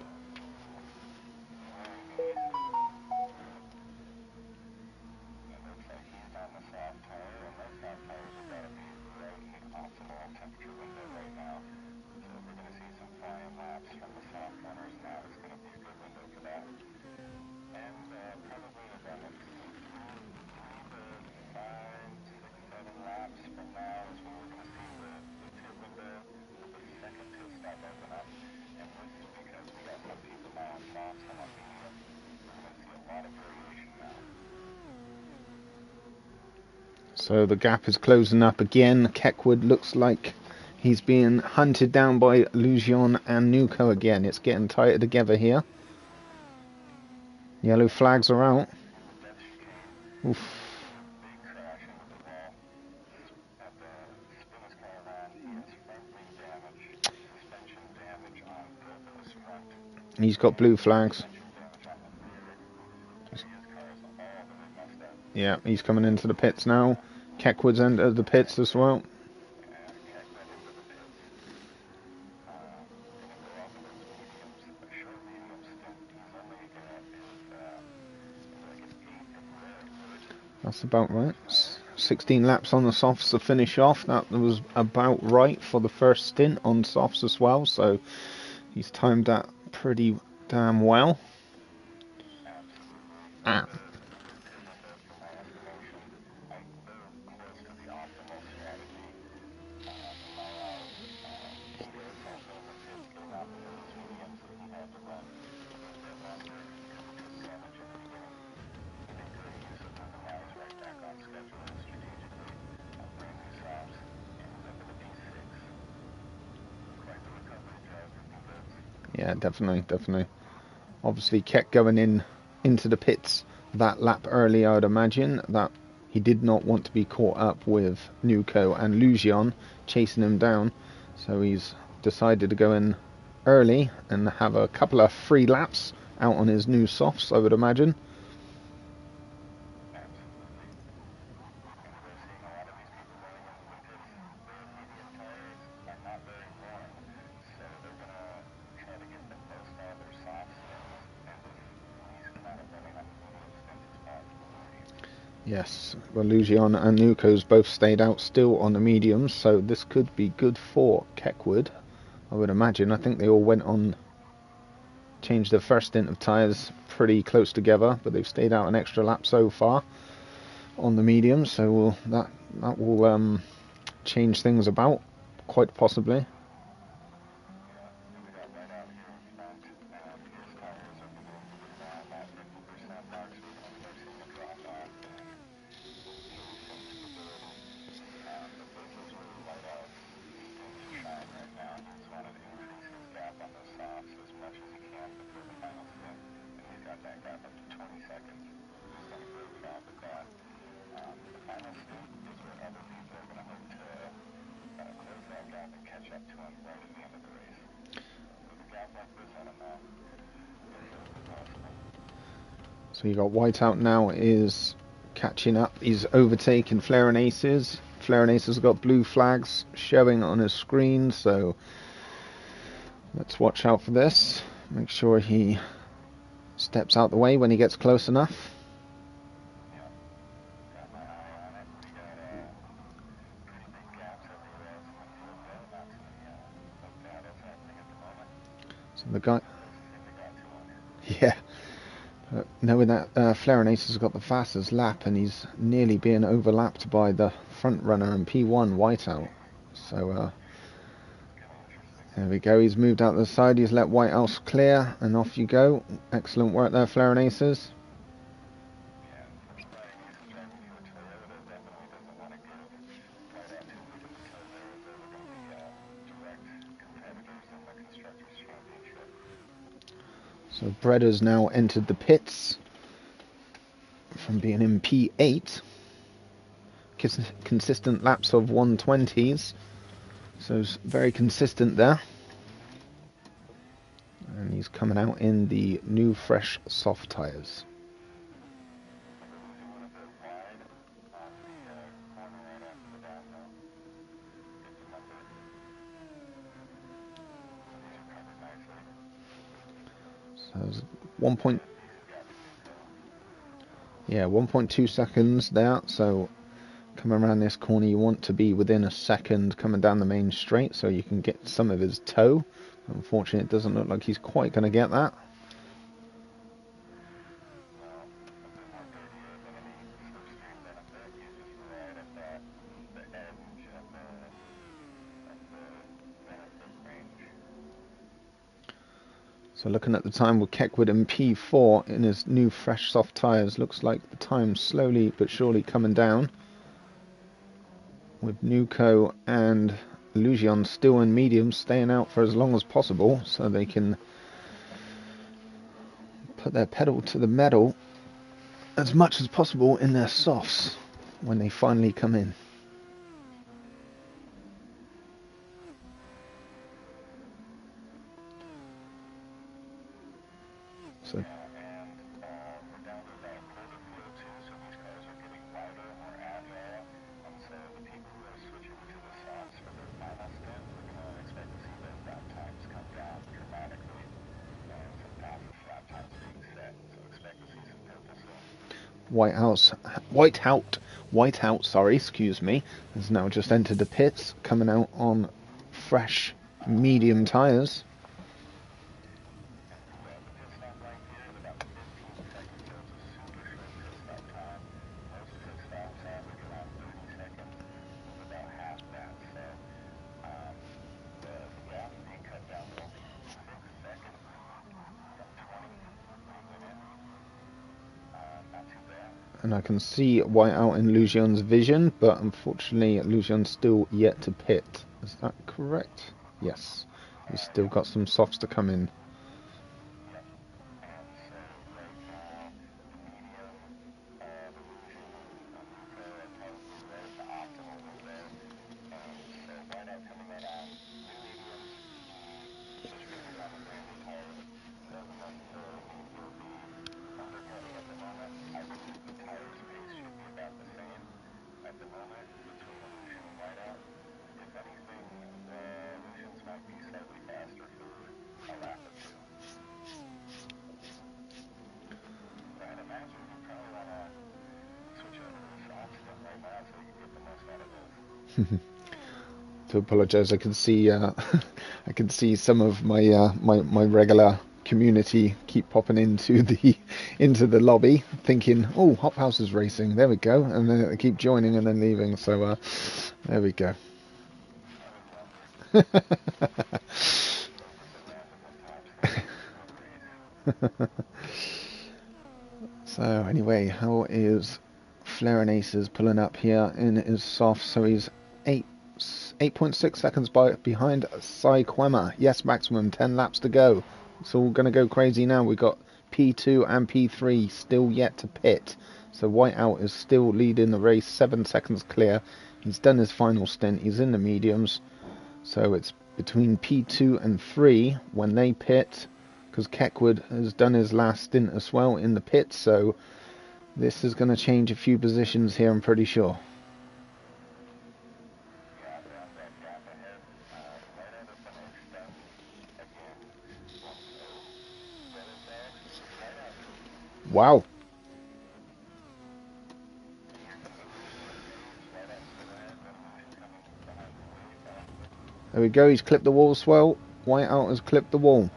Speaker 1: So the gap is closing up again. Keckwood looks like he's being hunted down by Lugion and Nuko again. It's getting tighter together here. Yellow flags are out. Oof. He's got blue flags. Yeah, he's coming into the pits now. Keckwood's entered the pits as well. That's about right. 16 laps on the softs to finish off. That was about right for the first stint on softs as well, so he's timed that pretty damn well. Ah. Yeah, definitely, definitely. Obviously, kept going into the pits that lap early. I would imagine that he did not want to be caught up with Nuko and Lugion chasing him down, so he's decided to go in early and have a couple of free laps out on his new softs, I would imagine. Yes, well, Lugion and Nuko's both stayed out still on the mediums, so this could be good for Keckwood, I would imagine. I think they all went on, changed their first stint of tyres pretty close together, but they've stayed out an extra lap so far on the mediums, so that will change things about, quite possibly. So you got Whiteout now is catching up. He's overtaken Flare and Aces. Flare and Aces have got blue flags showing on his screen, so let's watch out for this. Make sure he steps out the way when he gets close enough. So the guy... Yeah. Knowing that Flare and Aces has got the fastest lap, and he's nearly being overlapped by the front runner in P1, Whiteout. So there we go, he's moved out the side, he's let Whitehouse clear, and off you go. Excellent work there, Flare and Aces. So Bredder's now entered the pits from being in P8. Consistent laps of 120s, so it's very consistent there. And he's coming out in the new fresh soft tyres. So 1.2 seconds there. So coming around this corner, you want to be within a second coming down the main straight, so you can get some of his toe. Unfortunately, it doesn't look like he's quite going to get that. So looking at the time with Keckwood in P4 in his new fresh soft tyres, looks like the time's slowly but surely coming down. With Nuko and Lugion still in mediums, staying out for as long as possible so they can put their pedal to the metal as much as possible in their softs when they finally come in. So Whiteout, sorry, excuse me, has now just entered the pits, coming out on fresh medium tyres. And I can see Whiteout in Lugion's vision, but unfortunately Lugion's still yet to pit. Is that correct? Yes. He's still got some softs to come in. To apologise, I can see I can see some of my my regular community keep popping into the lobby, thinking, "Oh, Hop House is racing." There we go, and then they keep joining and then leaving. So there we go. So anyway, how is Flair and Aces pulling up here in his soft? So he's 8.6 seconds behind Quema. Yes, maximum 10 laps to go. It's all going to go crazy now. We've got P2 and P3 still yet to pit. So Whiteout is still leading the race, 7 seconds clear. He's done his final stint. He's in the mediums. So it's between P2 and 3 when they pit, because Keckwood has done his last stint as well in the pit. So this is going to change a few positions here, I'm pretty sure. Wow. There we go, he's clipped the wall as well. Whiteout has clipped the wall.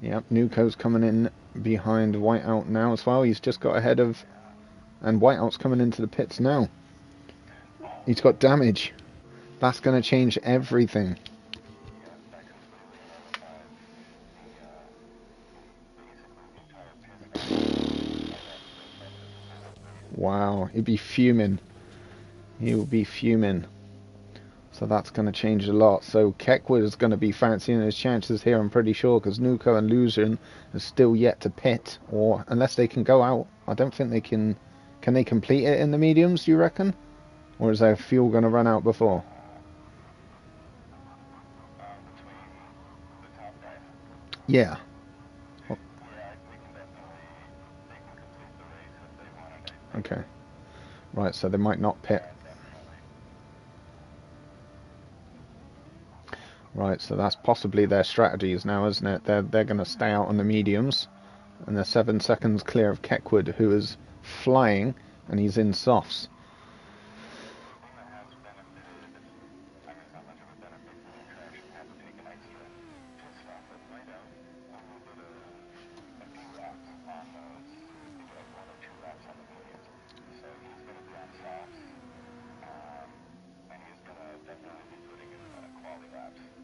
Speaker 1: Yep, Nuco's coming in behind Whiteout now as well. He's just got ahead of... And Whiteout's coming into the pits now. He's got damage. That's going to change everything. Wow, he'd be fuming. He will be fuming. So that's going to change a lot. So Keckwood is going to be fancying his chances here, I'm pretty sure, because Nuco and Lucian are still yet to pit, or unless they can go out. I don't think they can. Can they complete it in the mediums, do you reckon? Or is their fuel going to run out before? Yeah. Okay. Right, so they might not pit. Right, so that's possibly their strategies now, isn't it? They're going to stay out on the mediums, and they're 7 seconds clear of Keckwood, who is flying, and he's in softs.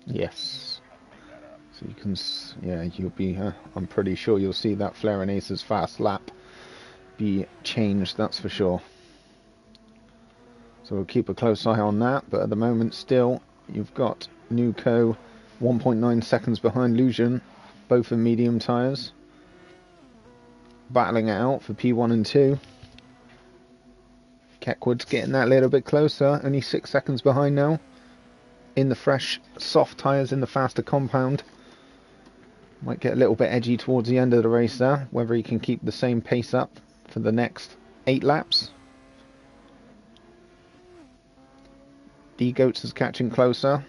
Speaker 1: Yes. So you can, yeah, you'll be, I'm pretty sure you'll see that Flair and Ace's fast lap be changed, that's for sure. So we'll keep a close eye on that, but at the moment still, you've got Nuco 1.9 seconds behind Lucian, both in medium tyres, battling it out for P1 and 2. Keckwood's getting that little bit closer, only 6 seconds behind now. In the fresh, soft tyres in the faster compound. Might get a little bit edgy towards the end of the race there, whether he can keep the same pace up for the next 8 laps. D-Goats is catching closer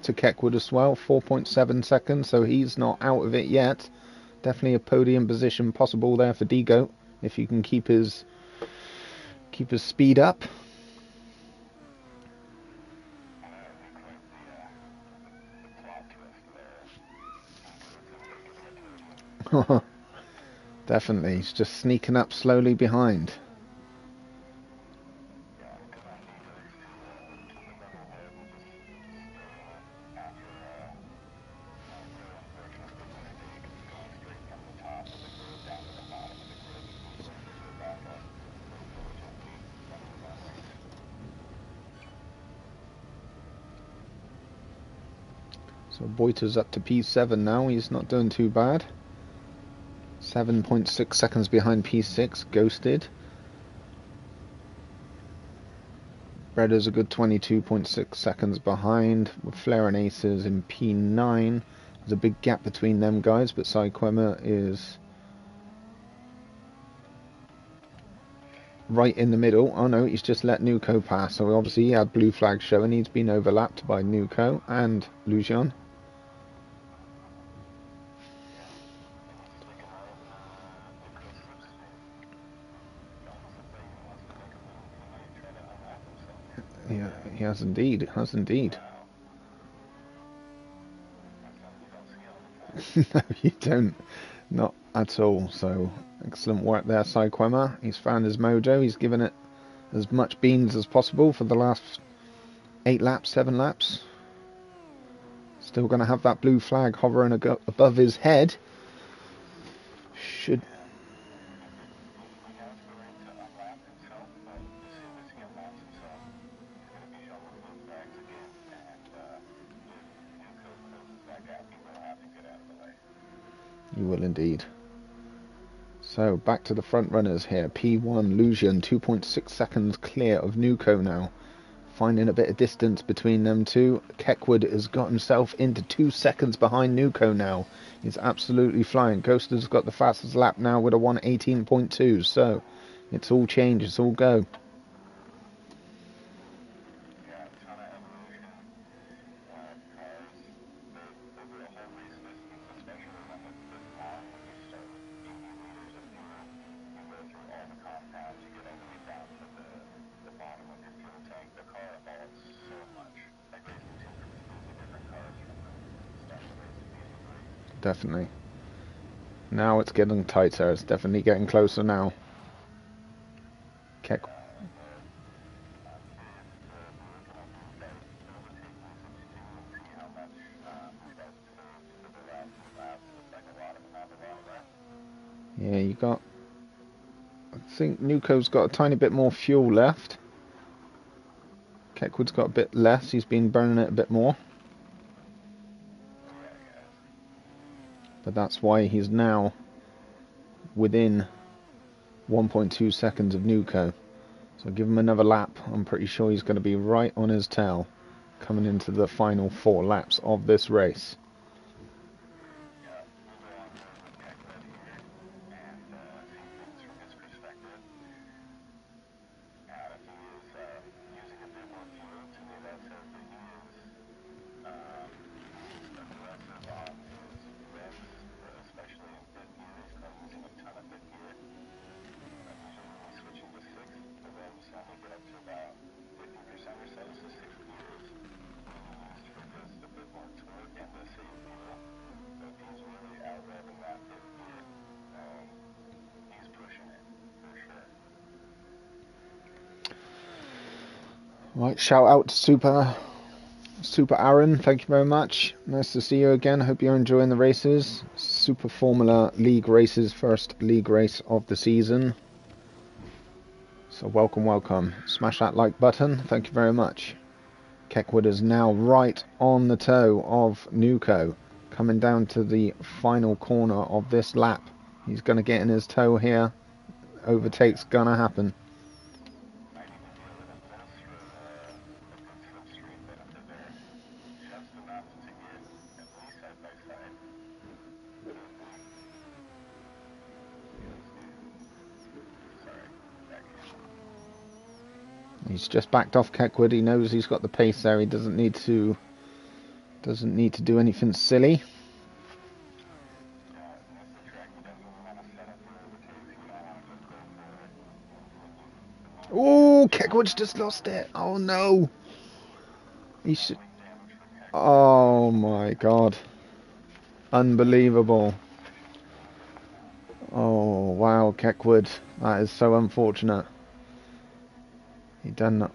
Speaker 1: to Keckwood as well, 4.7 seconds, so he's not out of it yet. Definitely a podium position possible there for D-Goat, if he can keep his speed up. Definitely, he's just sneaking up slowly behind. So Boyter's up to P7 now, he's not doing too bad. 7.6 seconds behind P6, Ghosted. Bredder's a good 22.6 seconds behind, with Flair and Aces in P9. There's a big gap between them guys, but Saikwema is right in the middle. Oh no, he's just let Nuco pass, so obviously he had blue flag showing. He's been overlapped by Nuco and Lucian. He has indeed. Has indeed. No, you don't. Not at all. So, excellent work there, Sidequemmer. He's found his mojo. He's given it as much beans as possible for the last 8 laps, 7 laps. Still going to have that blue flag hovering above his head. Should... You will indeed. So, back to the front runners here. P1, Lucian, 2.6 seconds clear of Nuco now. Finding a bit of distance between them two. Keckwood has got himself into 2 seconds behind Nuco now. He's absolutely flying. Ghoster's got the fastest lap now with a 1:18.2. So, it's all change. It's all go. Definitely. Now it's getting tighter. It's definitely getting closer now. Keck. Yeah, you got... I think Nuco's got a tiny bit more fuel left. Keckwood's got a bit less. He's been burning it a bit more. But that's why he's now within 1.2 seconds of Nuco. So give him another lap. I'm pretty sure he's going to be right on his tail coming into the final 4 laps of this race. Right, shout out to Super Aaron, thank you very much. Nice to see you again. Hope you're enjoying the races. Super Formula League races, first league race of the season. So welcome, welcome. Smash that like button. Thank you very much. Keckwood is now right on the toe of Nuco, coming down to the final corner of this lap. He's going to get in his toe here. Overtake's going to happen. He's just backed off Keckwood. He knows he's got the pace there. He doesn't need to do anything silly. Oh, Keckwood's just lost it. Oh no. He should. Oh my god. Unbelievable. Oh wow, Keckwood. That is so unfortunate. He done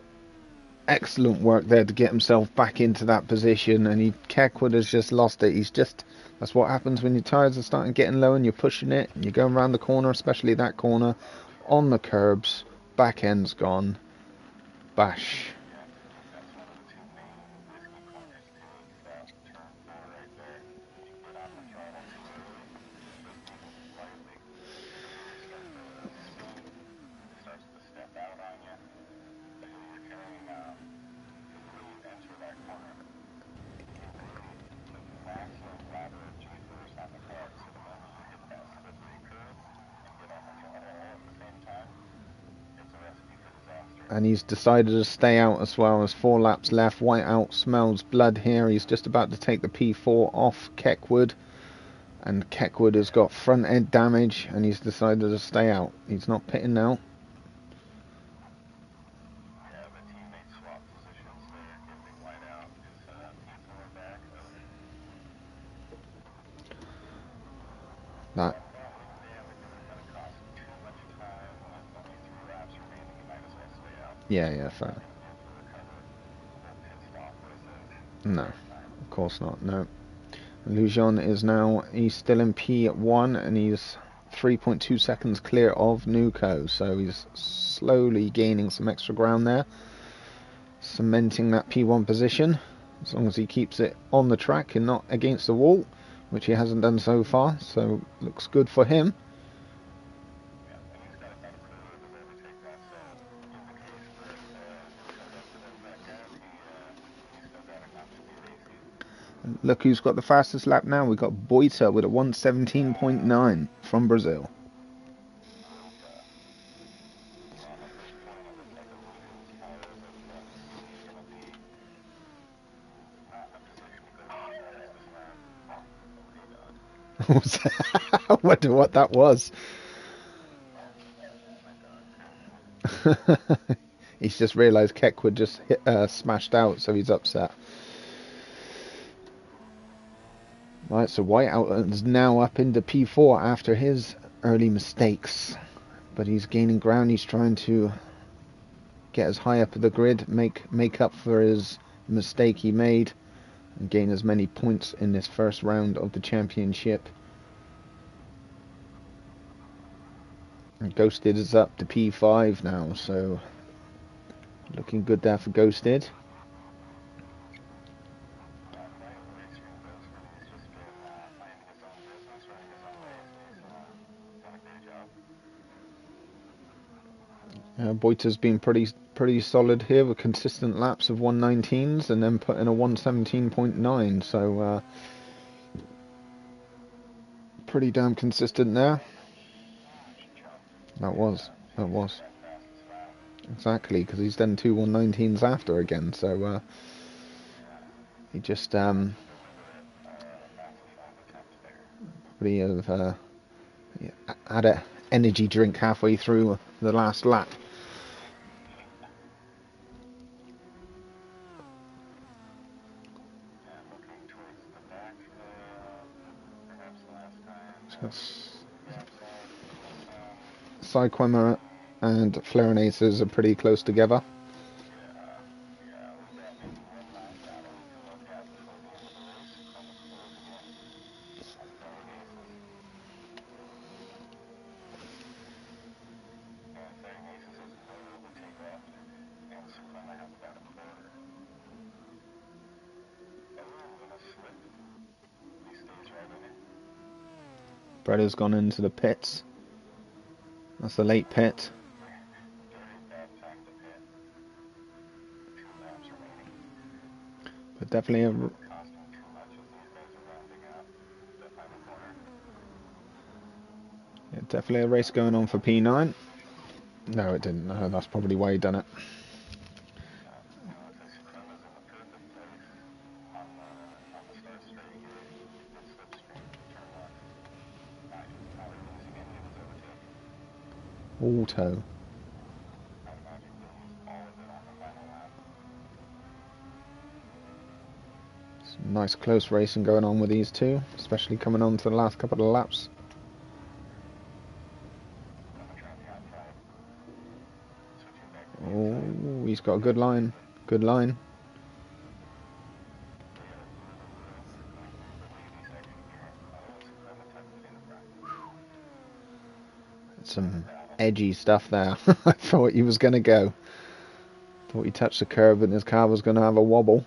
Speaker 1: excellent work there to get himself back into that position, and Keckwood has just lost it. That's what happens when your tyres are starting getting low and you're pushing it and you're going around the corner, especially that corner, on the curbs, back end's gone, bash. And he's decided to stay out as well. There's 4 laps left. Whiteout smells blood here. He's just about to take the P4 off Keckwood. And Keckwood has got front end damage and he's decided to stay out. He's not pitting now. That. Yeah, yeah, fair. No, of course not. No. Lujan is now, he's still in P1 and he's 3.2 seconds clear of Nuko, so he's slowly gaining some extra ground there, cementing that P1 position, as long as he keeps it on the track and not against the wall, which he hasn't done so far, so looks good for him. And look who's got the fastest lap now. We've got Boita with a 1:17.9 from Brazil. I wonder what that was. He's just realised Kekwood just smashed out, so he's upset. Right, so Whiteout is now up into P4 after his early mistakes. But he's gaining ground, he's trying to get as high up the grid, make up for his mistake he made, and gain as many points in this first round of the championship. And Ghosted is up to P5 now, so looking good there for Ghosted. Boita's been pretty solid here with consistent laps of 119s and then put in a 117.9, so pretty damn consistent there. That was exactly, because he's done two 119s after again, so he just probably have had an energy drink halfway through the last lap. Cyclemer and Flarenaces are pretty close together. Bretta's gone into the pits. That's the late pit. But definitely definitely a race going on for P9. No, it didn't. No, that's probably why he done it. Auto. Some nice close racing going on with these two, especially coming on to the last couple of laps. Oh, he's got a good line. Good line. Some edgy stuff there. I thought he was going to go. Thought he touched the curb and his car was going to have a wobble.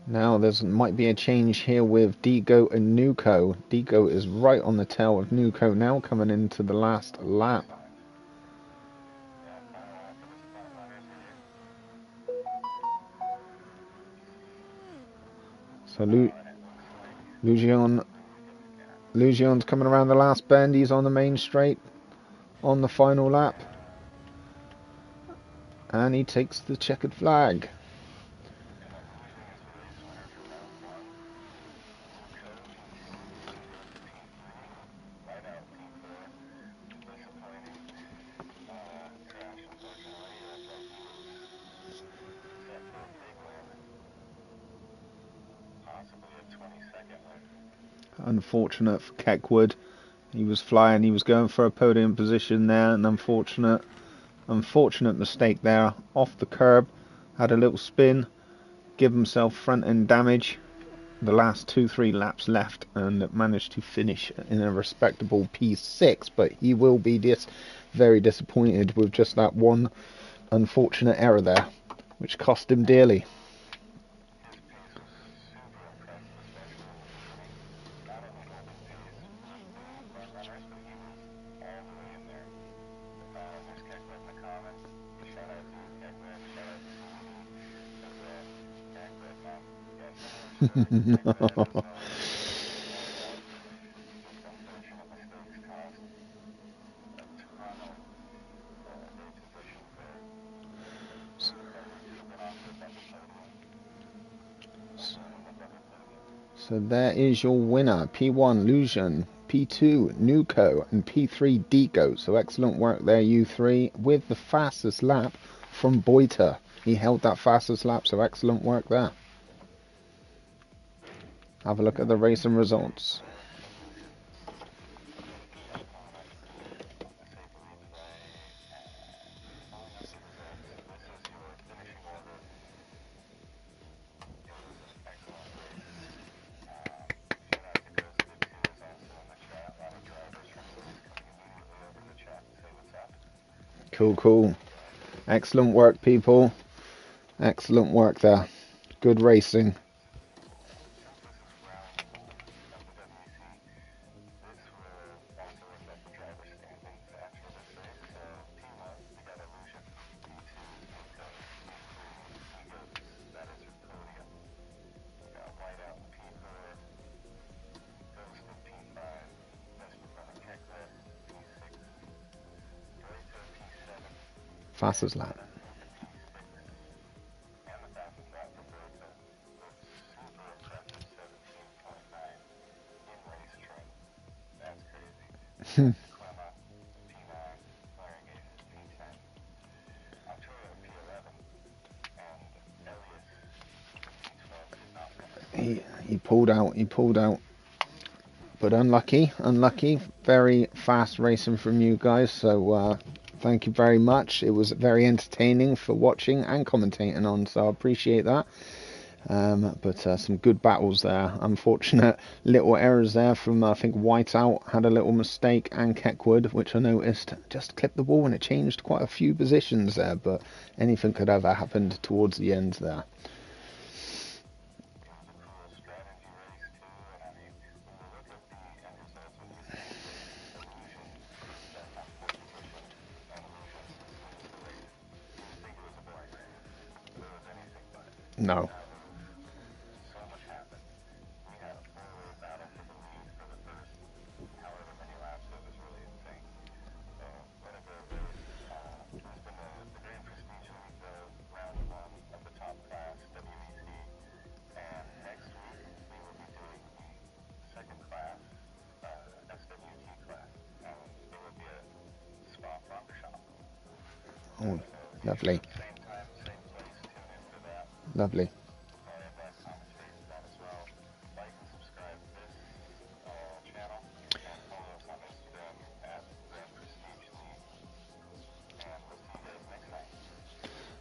Speaker 1: Now there might be a change here with Digo and Nuko. Digo is right on the tail of Nuko now, coming into the last lap. So Lujan's coming around the last bend. He's on the main straight on the final lap. And he takes the checkered flag. Unfortunate for Keckwood. He was flying, he was going for a podium position there, and unfortunate mistake there. Off the curb, had a little spin, give himself front end damage. The last 2-3 laps left, and managed to finish in a respectable P6, but he will be very disappointed with just that one unfortunate error there, which cost him dearly. So there is your winner. P1 Lucian, P2 Nuco, and P3 Deco. So excellent work there, you three, with the fastest lap from Boiter. He held that fastest lap, so excellent work there. Have a look at the racing results. Cool. Excellent work, people. Excellent work there. Good racing. Fastest lap. He pulled out, but unlucky. Very fast racing from you guys, so thank you very much. It was very entertaining for watching and commentating on, so I appreciate that. But some good battles there. Unfortunate little errors there from, I think, Whiteout had a little mistake, and Keckwood, which I noticed just clipped the wall and it changed quite a few positions there, but anything could have happened towards the end there. No. Oh, lovely. Lovely.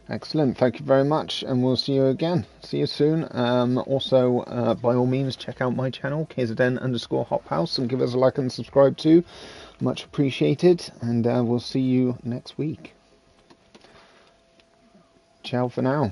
Speaker 1: Excellent, thank you very much, and we'll see you again. See you soon. Also, by all means, check out my channel, KZN_HopHouse, and give us a like and subscribe too. Much appreciated, and we'll see you next week. Ciao for now.